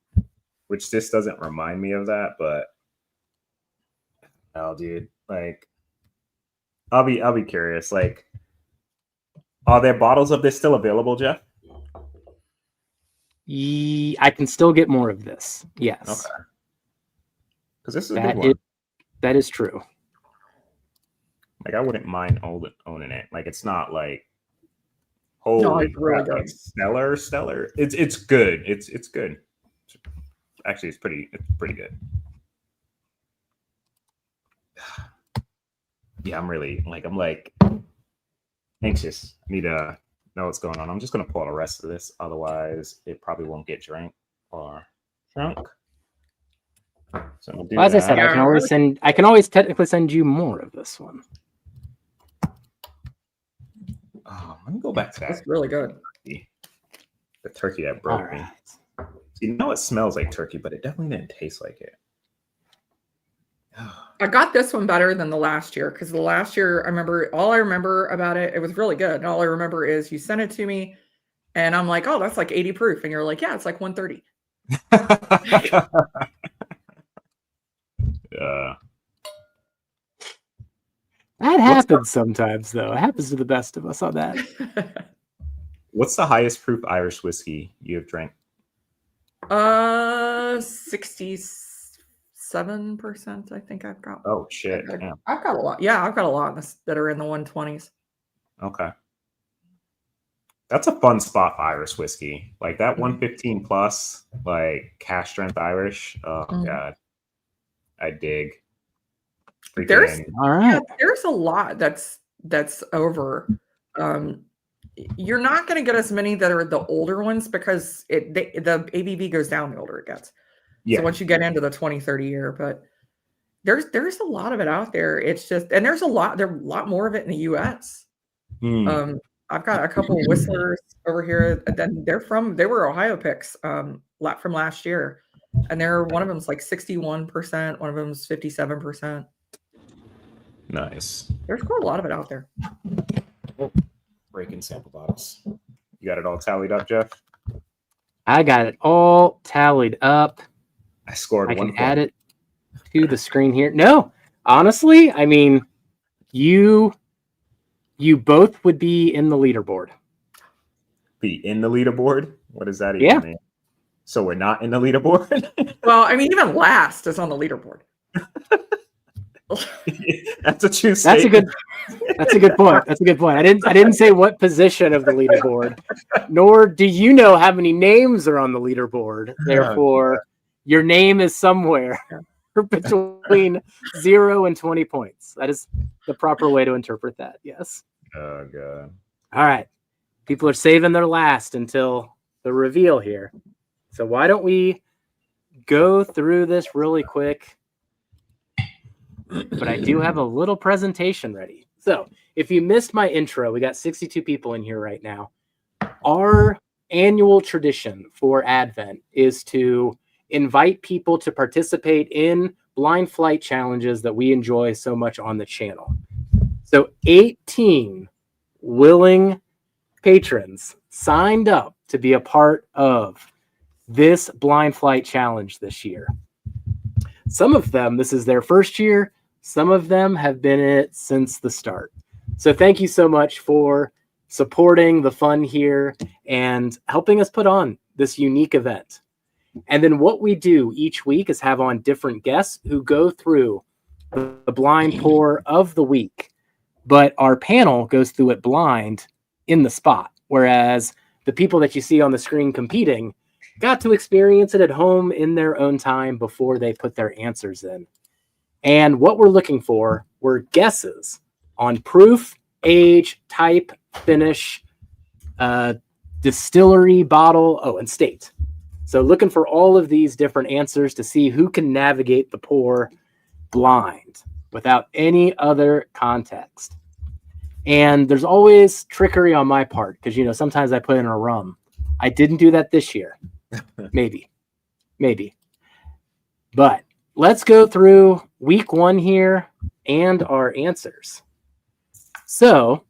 which this doesn't remind me of that, but no, dude. Like, I'll be curious. Like, are there bottles of this still available, Jeff? I can still get more of this. Yes. Okay. Because this is a good one. That is true. Like, I wouldn't mind owning it. Like, it's not like holy it's really crap, good. like stellar. It's good. It's good. Actually, it's pretty good. Yeah, I'm anxious. I need to know what's going on. I'm just gonna pour the rest of this, otherwise it probably won't get drank or drunk. So I'm gonna do As I that. said, I can always technically send you more of this one. Let me go back to that. That's really good. The turkey that broke me. You know, it smells like turkey, but it definitely didn't taste like it. I got this one better than the last year, because the last year all I remember about it was really good. And all I remember is you sent it to me and I'm like, oh, that's like 80 proof. And you're like, yeah, it's like 130. Yeah. That happens sometimes, though. It happens to the best of us on that. What's the highest proof Irish whiskey you have drank? 67%, I think I've got. Oh shit! I've got a lot. Yeah, I've got a lot that are in the 120s. Okay, that's a fun spot for Irish whiskey. Like that 115 plus, like cash strength Irish. Oh god, I dig. There's all right. There's a lot that's over. You're not going to get as many that are the older ones, because the ABV goes down the older it gets. Yeah. So once you get into the 20, 30 year, but there's a lot of it out there. It's just, and there's a lot more of it in the US. I've got a couple of whistlers over here. Then they were Ohio picks from last year. And one of them's like 61%, one of them's 57%. Nice. There's quite a lot of it out there. Breaking sample bottles. You got it all tallied up, Jeff? I got it all tallied up. I scored I one. can add it to the screen here. No, honestly, I mean, you both would be in the leaderboard. Be in the leaderboard? What does that even mean? So we're not in the leaderboard? Well, I mean, even last is on the leaderboard. That's a true That's statement. a good point. That's a good point. I didn't say what position of the leaderboard, nor do you know how many names are on the leaderboard. Therefore, your name is somewhere between 0 and 20 points. That is the proper way to interpret that. Yes. Oh god. All right. People are saving their last until the reveal here. So why don't we go through this really quick? But I do have a little presentation ready. So if you missed my intro, we got 62 people in here right now. Our annual tradition for Advent is to invite people to participate in blind flight challenges that we enjoy so much on the channel. So 18 willing patrons signed up to be a part of this blind flight challenge this year. Some of them, this is their first year. Some of them have been in it since the start. So thank you so much for supporting the fun here and helping us put on this unique event. And then what we do each week is have on different guests who go through the blind pour of the week. But our panel goes through it blind in the spot, whereas the people that you see on the screen competing got to experience it at home in their own time before they put their answers in. And what we're looking for were guesses on proof, age, type, finish, distillery, bottle, and state. So looking for all of these different answers to see who can navigate the pour blind without any other context. And there's always trickery on my part because, sometimes I put in a rum. I didn't do that this year. Maybe. But let's go through week 1 here and our answers. So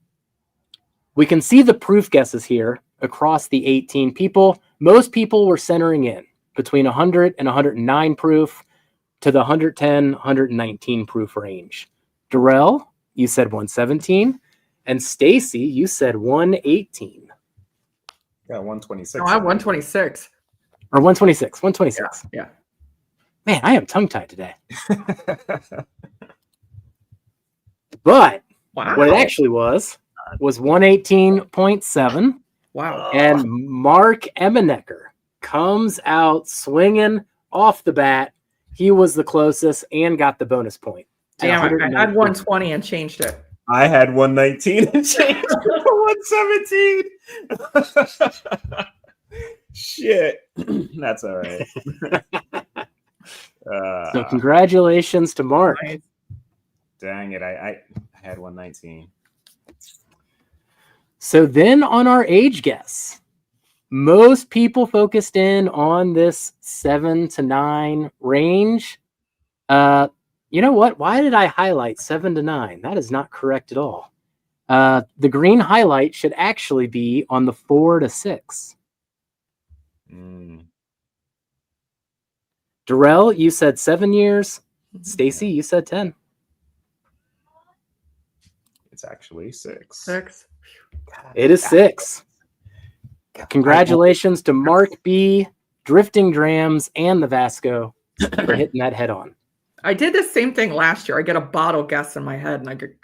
we can see the proof guesses here across the 18 people. Most people were centering in between 100 and 109 proof to the 110, 119 proof range. Darrell, you said 117. And Stacy, you said 118. Yeah, 126. No, I 126. Or 126. 126. Yeah. Man, I am tongue-tied today. But Wow. what it actually was 118.7. Wow. And Mark Emenecker comes out swinging off the bat. He was the closest and got the bonus point. Damn, I had 120 and changed it. I had 119 and changed to 117. Shit. That's all right. So congratulations to Mark. Nice. Dang it. I had 119. So then on our age guess, most people focused in on this 7 to 9 range. You know what? Why did I highlight 7 to 9? That is not correct at all. The green highlight should actually be on the 4 to 6. Darrell, you said 7 years. Stacy, you said 10. It's actually 6. 6. It is 6. Congratulations to Mark B, Drifting Drams, and the Vasco for hitting that head on. I did the same thing last year. I get a bottle guess in my head, and I get.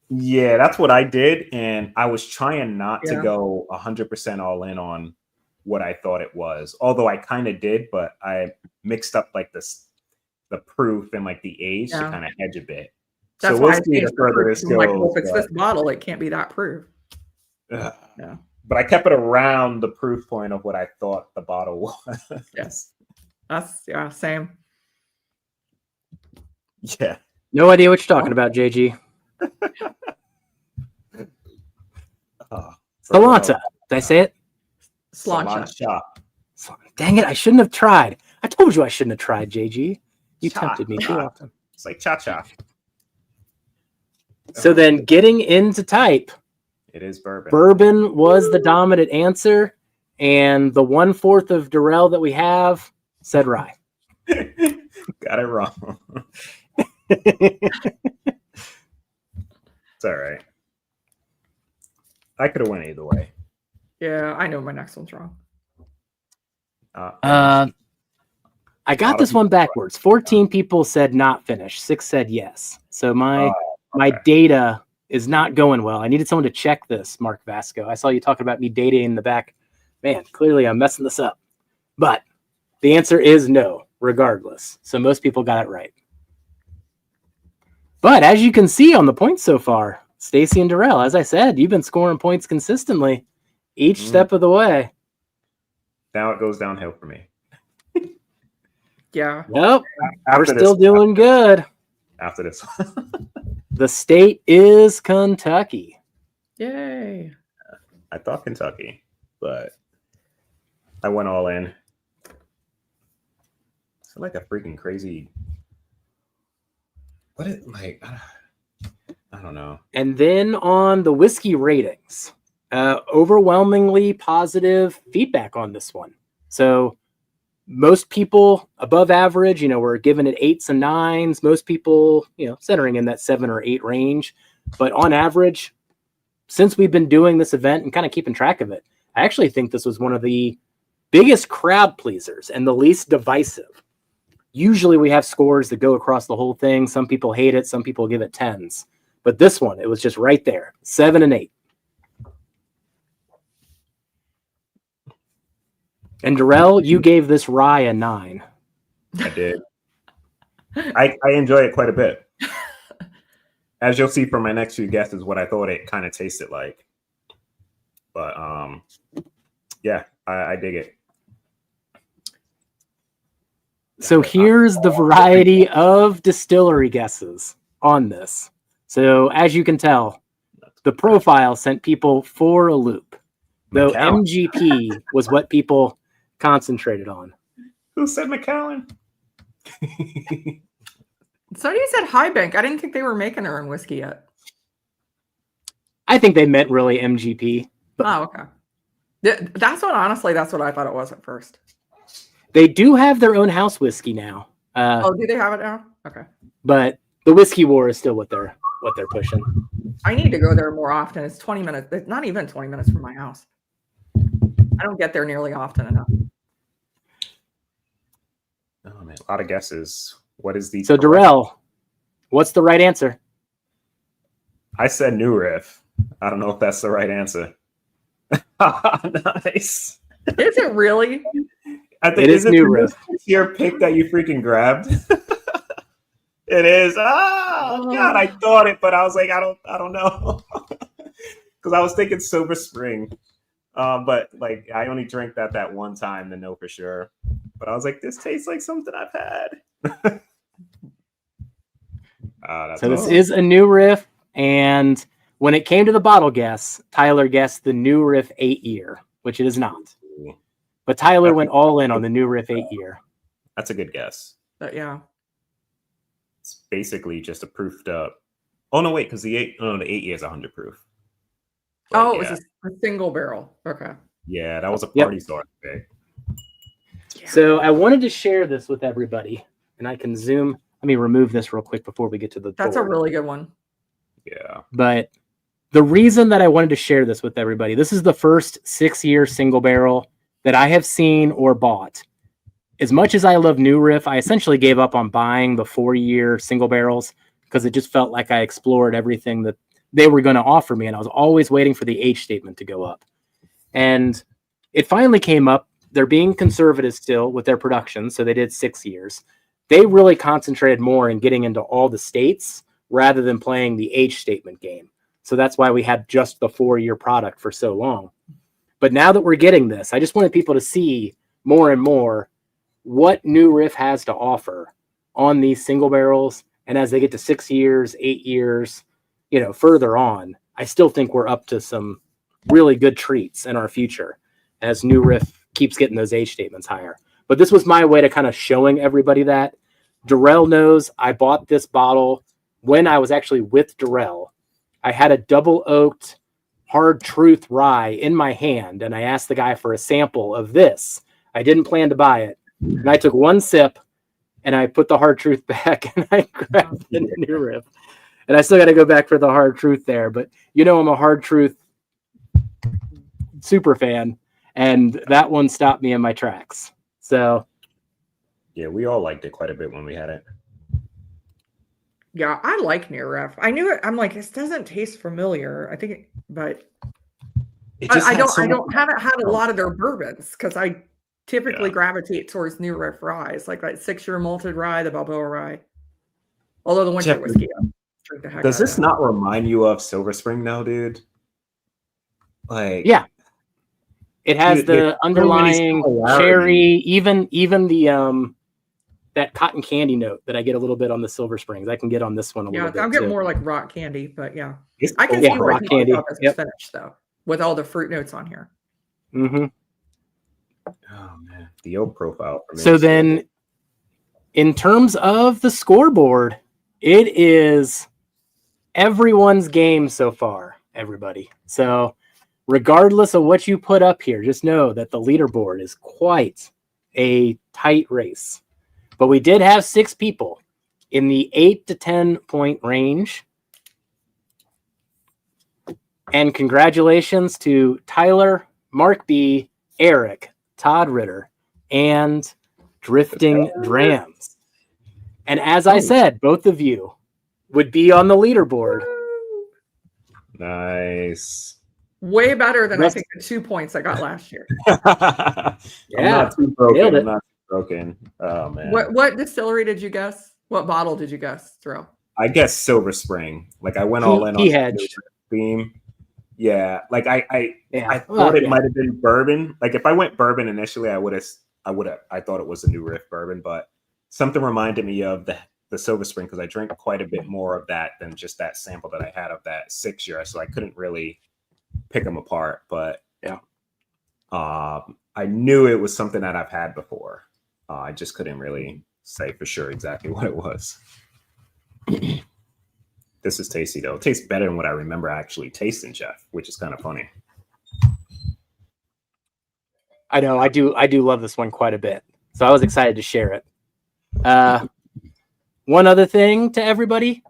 Yeah, that's what I did, and I was trying not to go 100% all in on what I thought it was. Although I kind of did, but I mixed up like the proof and like the age to kind of hedge a bit. That's so why we'll I see the further this goes. Like, well, if it's this bottle, it can't be that proof. Yeah. Yeah. But I kept it around the proof point of what I thought the bottle was. Yes. That's same. Yeah. No idea what you're talking about, JG. Salanta. Did I say it? Slancha. Dang it, I shouldn't have tried. I told you I shouldn't have tried, JG. You tempted me too often. It's like cha-cha. So then getting into type. It is bourbon. Bourbon was the dominant answer. And the 1/4 of Darrell that we have said rye. Got it wrong. It's all right. I could have went either way. Yeah, I know my next one's wrong. I got this one backwards. 14 people said not finished. 6 said yes. So my data is not going well. I needed someone to check this, Mark Vasco. I saw you talking about me dating in the back. Man, clearly I'm messing this up. But the answer is no, regardless. So most people got it right. But as you can see on the points so far, Stacy and Darrell, as I said, you've been scoring points consistently each step of the way. Now it goes downhill for me. Yeah. Nope. We're still doing good. After this. The state is Kentucky. Yay. I thought Kentucky, but I went all in. It's like a freaking crazy. What is like? I don't know. And then on the whiskey ratings, overwhelmingly positive feedback on this one. So most people above average, were giving it 8s and 9s. Most people, centering in that 7 or 8 range. But on average, since we've been doing this event and kind of keeping track of it, I actually think this was one of the biggest crowd pleasers and the least divisive. Usually we have scores that go across the whole thing. Some people hate it. Some people give it 10s. But this one, it was just right there, 7 and 8. And Darrell, you gave this rye a 9. I did. I enjoy it quite a bit. As you'll see from my next few guesses, what I thought it kind of tasted like. But yeah, I dig it. So here's the variety of distillery guesses on this. So as you can tell, the profile sent people for a loop, though MGP was what people concentrated on. Who said Macallan? Somebody said High Bank. I didn't think they were making their own whiskey yet. I think they meant really MGP. Oh, okay. That's what I thought it was at first. They do have their own house whiskey now. Do they have it now? Okay. But the whiskey war is still what they're pushing. I need to go there more often. It's 20 minutes. It's not even 20 minutes from my house. I don't get there nearly often enough. Oh man, a lot of guesses. What is the? So Darrell, what's the right answer? I said New Riff. I don't know if that's the right answer. Nice. Is it really? I think it is New Riff. Your pick that you freaking grabbed. It is. Oh God, I thought it, but I was like, I don't know, because I was thinking Silver Spring. But like, I only drank that one time to know for sure. But I was like, this tastes like something I've had. So this is a New Riff, and when it came to the bottle guess, Tyler guessed the New Riff 8-year, which it is not. But Tyler went all in on the New Riff 8-year. That's a good guess. Yeah. It's basically just a proofed up. Oh no, wait, because the 8-year is 100 proof. But, it was a single barrel. Okay. Yeah, that was a party starter pick. So I wanted to share this with everybody, and I can zoom. Let me remove this real quick before we get to the That's board. a really good one. Yeah. But the reason that I wanted to share this with everybody, this is the first 6-year single barrel that I have seen or bought. As much as I love New Riff, I essentially gave up on buying the 4-year single barrels because it just felt like I explored everything that they were going to offer me, and I was always waiting for the age statement to go up. And it finally came up. They're being conservative still with their production, so they did 6 years. They really concentrated more in getting into all the states rather than playing the age statement game. So that's why we had just the 4-year product for so long. But now that we're getting this, I just wanted people to see more and more what New Riff has to offer on these single barrels. And as they get to 6 years, 8 years, further on, I still think we're up to some really good treats in our future as New Riff keeps getting those age statements higher. But this was my way to kind of showing everybody that. Darrell knows I bought this bottle when I was actually with Darrell. I had a double oaked Hard Truth rye in my hand, and I asked the guy for a sample of this. I didn't plan to buy it. And I took one sip, and I put the Hard Truth back, and I grabbed the New Riff. And I still got to go back for the Hard Truth there. But I'm a Hard Truth super fan, and that one stopped me in my tracks. So Yeah, we all liked it quite a bit when we had it. Yeah, I like New Riff. I knew it. I'm like, this doesn't taste familiar. I think, but It just has so much- haven't had a lot of their bourbons because I typically Yeah. gravitate towards New Riff ryes, like that 6-year malted rye, the Balboa rye. Although the winter Jeff, whiskey, I drink the heck Does out of this that. not remind you of Silver Spring now, dude? Like, Yeah. It has Dude, the there's so many underlying similarities. cherry, even the that cotton candy note that I get a little bit on the Silver Springs. I can get on this one a Yeah, little bit I'm getting too. more like rock candy, but yeah, it's I can Yeah, see why rock people candy. thought this was Yep. finished though, with all the fruit notes on here. Mm-hmm. Oh man, the oak profile. For me So is then, in terms of the scoreboard, it is everyone's game so far, everybody. So regardless of what you put up here, just know that the leaderboard is quite a tight race. But we did have 6 people in the 8 to 10 point range. And congratulations to Tyler, Mark B, Eric, Todd Ritter, and Drifting Drams. And as I said, both of you would be on the leaderboard. nice. Way better than Rest- I think the 2 points I got last year. I'm Yeah, not too broken. nailed it. I'm not too broken. Oh man. What distillery did you guess? What bottle did you guess, Thrill? I guess Silver Spring. Like I went all in on He the hedged. theme. Yeah, like I Yeah. thought Well, it yeah. might have been bourbon. Like if I went bourbon initially, I thought it was a New Riff bourbon, but something reminded me of the Silver Spring because I drank quite a bit more of that than just that sample that I had of that 6-year. So I couldn't really pick them apart. But Yeah. I knew it was something that I've had before. I just couldn't really say for sure exactly what it was. This is tasty though. It tastes better than what I remember actually tasting, Jeff, which is kind of funny. I know. I do love this one quite a bit. So I was excited to share it. One other thing to everybody.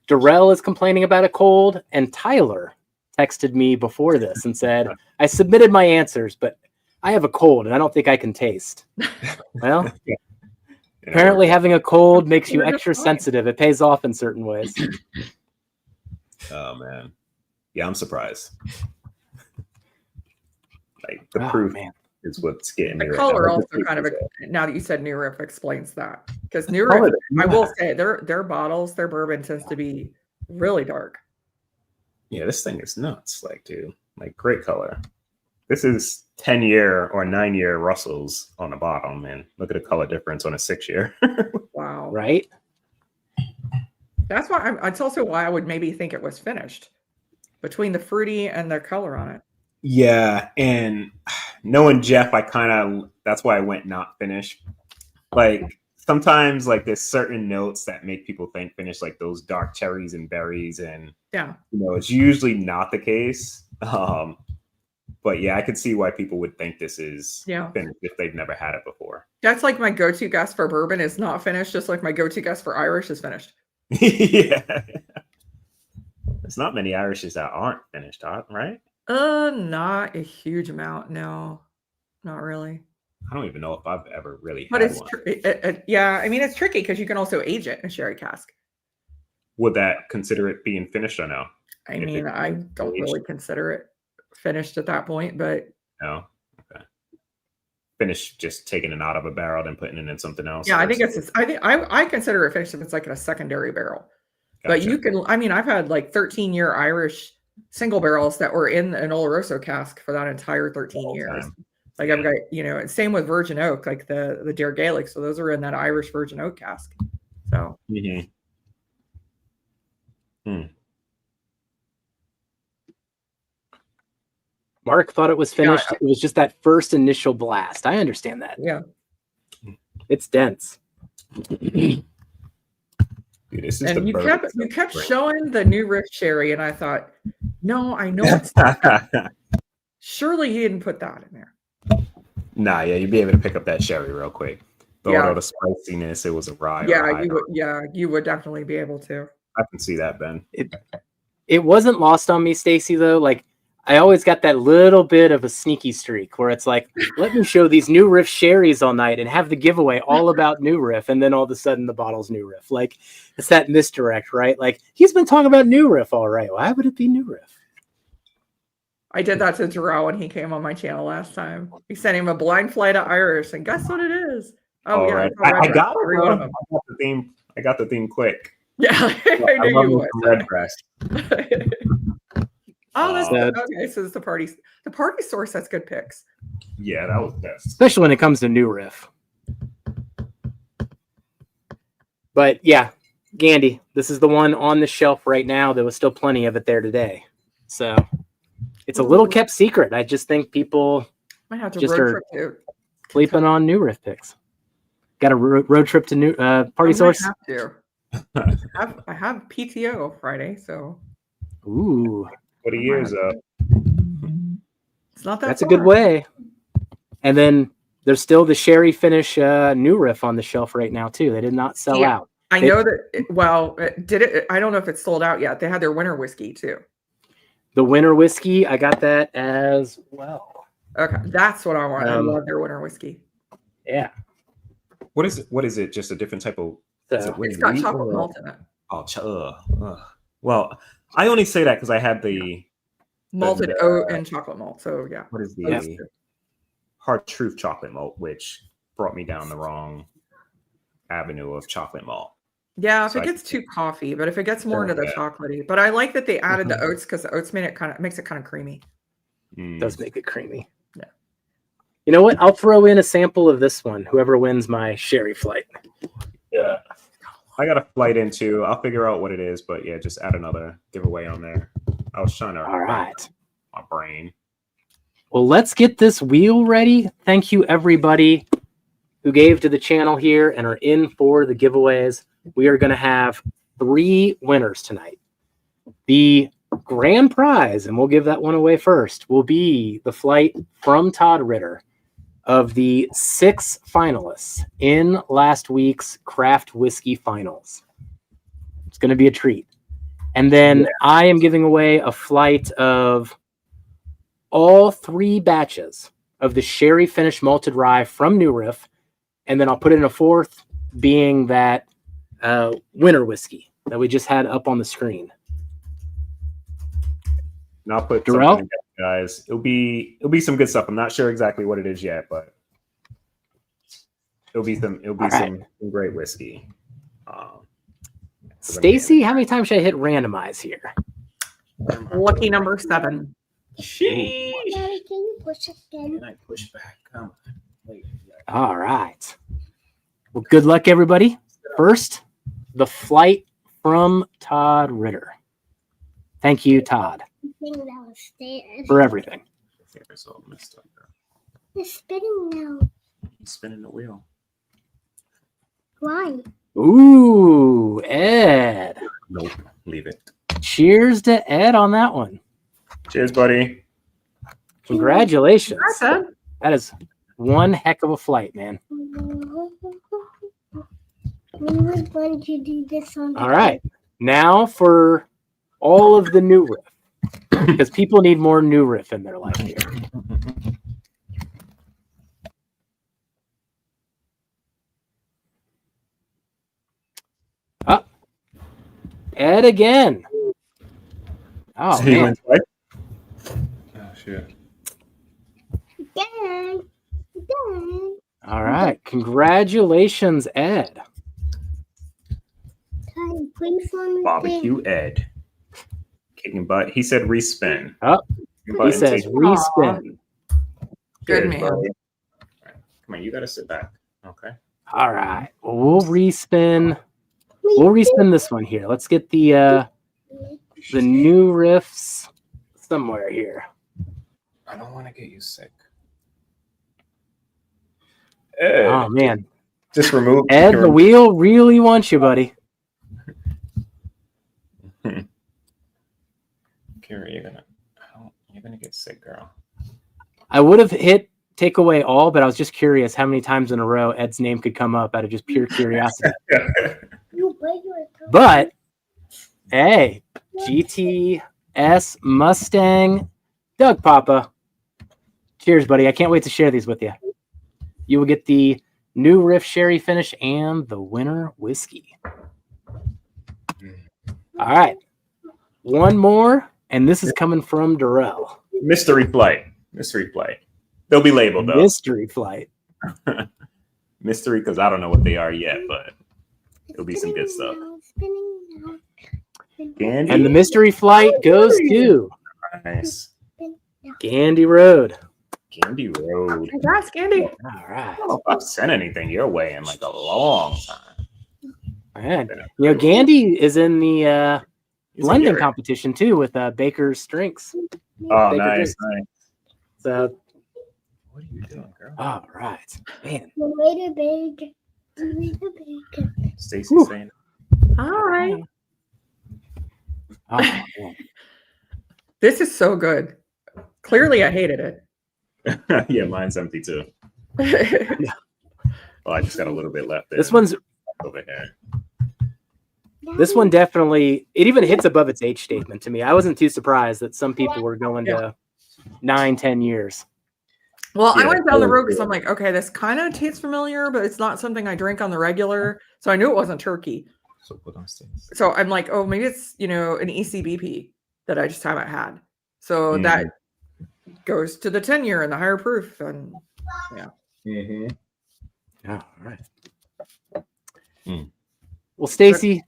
Darrell is complaining about a cold, and Tyler texted me before this and said, I submitted my answers, but I have a cold and I don't think I can taste. Well, Yeah, apparently having a cold makes you You're just extra fine. sensitive. It pays off in certain ways. Oh man. Yeah, I'm surprised. Like the Oh, proof man. is what's getting me The right color now. also kind of, now that you said New Riff, explains that. Because New Color, Riff, I will yeah. say, their bottles, their bourbon tends to be really dark. Yeah, this thing is nuts. Like, dude, like great color. This is 10-year or 9-year Russells on the bottom, and look at the color difference on a 6-year. Wow. Right? That's why it's also why I would maybe think it was finished between the fruity and the color on it. Yeah, and knowing Jeff, that's why I went not finished. Like sometimes like there's certain notes that make people think finish, like those dark cherries and berries, and Yeah. it's usually not the case. But yeah, I could see why people would think this is finished if they've never had it before. That's like my go-to guess for bourbon is not finished, just like my go-to guess for Irish is finished. Yeah. There's not many Irishes that aren't finished, right? Not a huge amount. No, not really. I don't even know if I've ever really But had it's one. yeah. I mean, it's tricky because you can also age it in a sherry cask. Would that consider it being finished or no? I If mean, it's I don't aged? really consider it finished at that point, but No. Okay. Finished just taking it out of a barrel and putting it in something else. yeah, I think versus- I consider it finished if it's like in a secondary barrel. But Gotcha. you can, I mean, I've had like 13-year Irish single barrels that were in an Oloroso cask for that entire 13 whole years. time. Like I've got, and same with Virgin Oak, like the Dare Gaelic. So those are in that Irish Virgin Oak cask. So Mhm. Mark thought it was finished. It was just that first initial blast. I understand that. yeah. It's dense. Dude, this is And the you bourbon kept stuff, showing the New Riff Sherry, and I thought, no, I know it's not. right? Surely he didn't put that in there. Nah, yeah, you'd be able to pick up that sherry real quick. But Yeah. all the spiciness, it was a rye. or Yeah, high note. you would definitely be able to. I can see that, Ben. It wasn't lost on me, Stacy, though. Like I always got that little bit of a sneaky streak where it's like, let me show these New Riff sherries all night and have the giveaway all about New Riff, and then all of a sudden the bottle's New Riff. Like, it's that misdirect, right? Like, he's been talking about New Riff all right. Why would it be New Riff? I did that to Jarrell when he came on my channel last time. We sent him a blind flight of Irish, and guess what it is? Oh, yeah. right. It's a I red got breast, every one of it. them. I got the theme quick. Yeah, I I knew love you me some red breast. would. Oh, that's Sad. okay. So it's the party source. That's good picks. Yeah, that was best. Especially when it comes to New Riff. But yeah, Gandy, this is the one on the shelf right now. There was still plenty of it there today. So it's a little kept secret. I just think people Might have to Just road are trip to. sleeping on New Riff picks. Got a road trip to New Party I might Source? have to. I have PTO Friday, so Ooh, What a year's up. it's not that. that's a good far. way. And then there's still the Sherry Finish New Riff on the shelf right now, too. They did not sell Yeah. out. I know that. Well, did it? I don't know if it's sold out yet. They had their winter whiskey too. The winter whiskey, I got that as well. Okay, that's what I want. I Um, love their winter whiskey. Yeah. What is it? What is it? Just a different type of. Is So, it with It's got wheat chocolate or- malt in it. Oh, well, I only say that because I had the Malted oat and chocolate malt. So yeah. what is the Yeah. hard truth chocolate malt, which brought me down the wrong avenue of chocolate malt. Yeah, if So it I gets too coffee, but if it gets more Oh, into the yeah. chocolatey. But I like that they added the Mhm. oats because the oats makes it kind of creamy. does make it creamy. Yeah. You know what? I'll throw in a sample of this one, whoever wins my Sherry flight. Yeah. I got a flight into. I'll figure out what it is, but yeah, just add another giveaway on there. I was trying to. All right. My brain. Well, let's get this wheel ready. Thank you, everybody who gave to the channel here and are in for the giveaways. We are going to have 3 winners tonight. The grand prize, and we'll give that one away first, will be the flight from Todd Ritter of the 6 finalists in last week's craft whiskey finals. It's going to be a treat. And then I am giving away a flight of all 3 batches of the Sherry Finish Malted Rye from New Riff. And then I'll put in a 4th being that winter whiskey that we just had up on the screen. And I'll put Darrell? something together, guys. It'll be some good stuff. I'm not sure exactly what it is yet, but it'll be some great whiskey. Stacy, how many times should I hit randomize here? Lucky number 7. Sheesh. Daddy, can you push again? Can I push back? Come on. Wait. All right. Well, good luck, everybody. First, the flight from Todd Ritter. Thank you, Todd, Thing downstairs. for everything. It's all messed up. It's spinning now. He's spinning the wheel. Why? Ooh, Ed. Nope. Leave it. Cheers to Ed on that one. Cheers, buddy. Congratulations. I said. That is one heck of a flight, man. When was going to do this on? All right. Now for all of the New Riff, because people need more New Riff in their life here. Up. Ed again. Oh, So he man. went twice? Oh, shit. Dang. Dang. All right. Congratulations, Ed. Daddy, please let me Barbecue Ed. Kicking butt. He said respin. Oh, Kicking He butt and says take- respin. Good Cheers, man. buddy. All right. Come on, you gotta sit back. Okay. All right. Well, we'll respin. We'll respin this one here. Let's get the new riffs somewhere here. I don't want to get you sick. Ed, Oh man, just remove Ed, the wheel really wants you, buddy. Kira, you're gonna get sick, girl. I would have hit take away all, but I was just curious how many times in a row Ed's name could come up out of just pure curiosity. You break your toe. But hey, GTS Mustang Doug Papa, cheers, buddy. I can't wait to share these with you. You will get the new Riff Sherry finish and the winter whiskey. All right. One more, and this is coming from Darrell. Mystery flight. They'll be labeled though. Mystery flight. Mystery, because I don't know what they are yet, but it'll be some good stuff. Candy? And the mystery flight goes to Nice. Gandy Road. Candy Road. Congrats, Candy. All right. I don't know if I've sent anything your way in like a long time. Man. You know, Gandy is in the He's blending a competition too with Baker's Drinks. Oh, Baker nice, Drinks. nice. So, What are you doing, girl? all right, man. Stacy's Whew. saying. All right. Oh, man. This is so good. Clearly, I hated it. Yeah, mine's empty too. Oh, I just got a little bit left there. This one's over here. This one definitely, it even hits above its age statement to me. I wasn't too surprised that some people were going to 9-10 years. Well, I Yeah, went down the totally. road because I'm like, okay, this kind of tastes familiar, but it's not something I drink on the regular. So I knew it wasn't turkey. So put on Stacy. So I'm like, oh, maybe it's, an ECBP that I just haven't had. So that goes to the 10-year and the higher proof. And yeah. Oh, all right. Mm. Well, Stacy,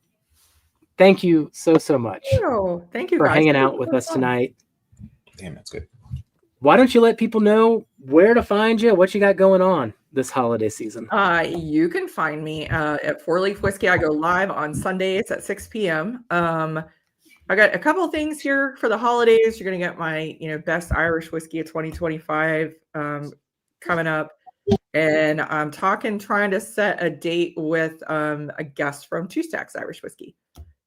thank you so much Thank you for guys. hanging out with us tonight. Damn, that's good. Why don't you let people know where to find you, what you got going on this holiday season? You can find me at 4 Leaf Whiskey. I go live on Sundays at 6 p.m. I got a couple of things here for the holidays. You're going to get my, best Irish whiskey of 2025 coming up. And I'm trying to set a date with a guest from Two Stacks Irish Whiskey.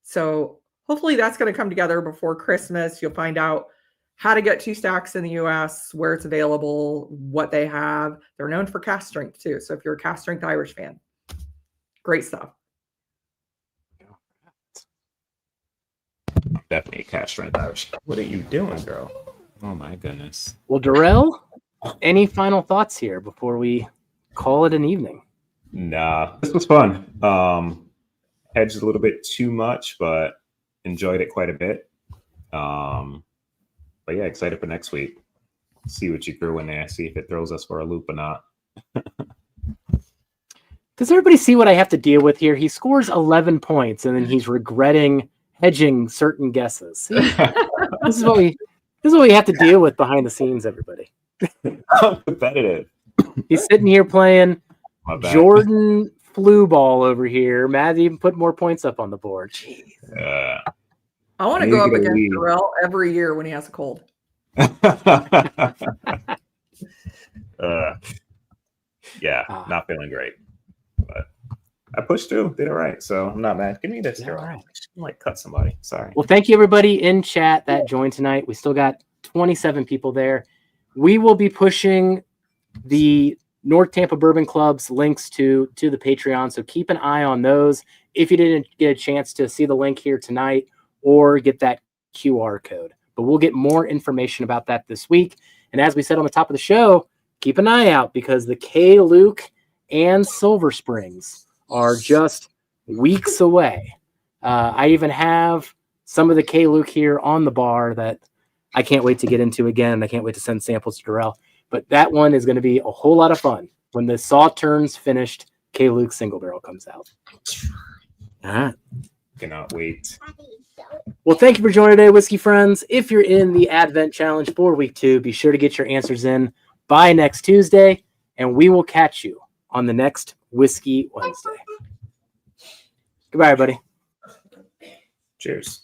So hopefully that's going to come together before Christmas. You'll find out how to get Two Stacks in the U.S., where it's available, what they have. They're known for cask strength too. So if you're a cask strength Irish fan, great stuff. Definitely a cash strength Irish. What are you doing, girl? Oh my goodness. Well, Darrell, any final thoughts here before we call it an evening? Nah, this was fun. Hedged a little bit too much, but enjoyed it quite a bit. But yeah, excited for next week. See what you threw in there. See if it throws us for a loop or not. Does everybody see what I have to deal with here? He scores 11 points and then he's regretting hedging certain guesses. See? This is what we have to deal with behind the scenes, everybody. I'm competitive. He's sitting here playing My bad. Jordan flu ball over here. Matt even put more points up on the board. Jeez. I want to Maybe go up the against lead. Darrell every year when he has a cold. Yeah, not feeling great. But I pushed through, did it right. So I'm not mad. Give me this, girl. All right. I might cut somebody. Sorry. Well, thank you everybody in chat that joined tonight. We still got 27 people there. We will be pushing the North Tampa Bourbon Club's links to the Patreon, so keep an eye on those. If you didn't get a chance to see the link here tonight or get that QR code, but we'll get more information about that this week. And as we said on the top of the show, keep an eye out because the K. Luke and Silver Springs are just weeks away. I even have some of the K. Luke here on the bar that I can't wait to get into again. I can't wait to send samples to Darrell. But that one is going to be a whole lot of fun when the Sauternes finished K. Luke single barrel comes out. All right. Cannot wait. Well, thank you for joining today, Whiskey Friends. If you're in the Advent Challenge for week 2, be sure to get your answers in by next Tuesday, and we will catch you on the next Whiskey Wednesday. Goodbye, everybody. Cheers.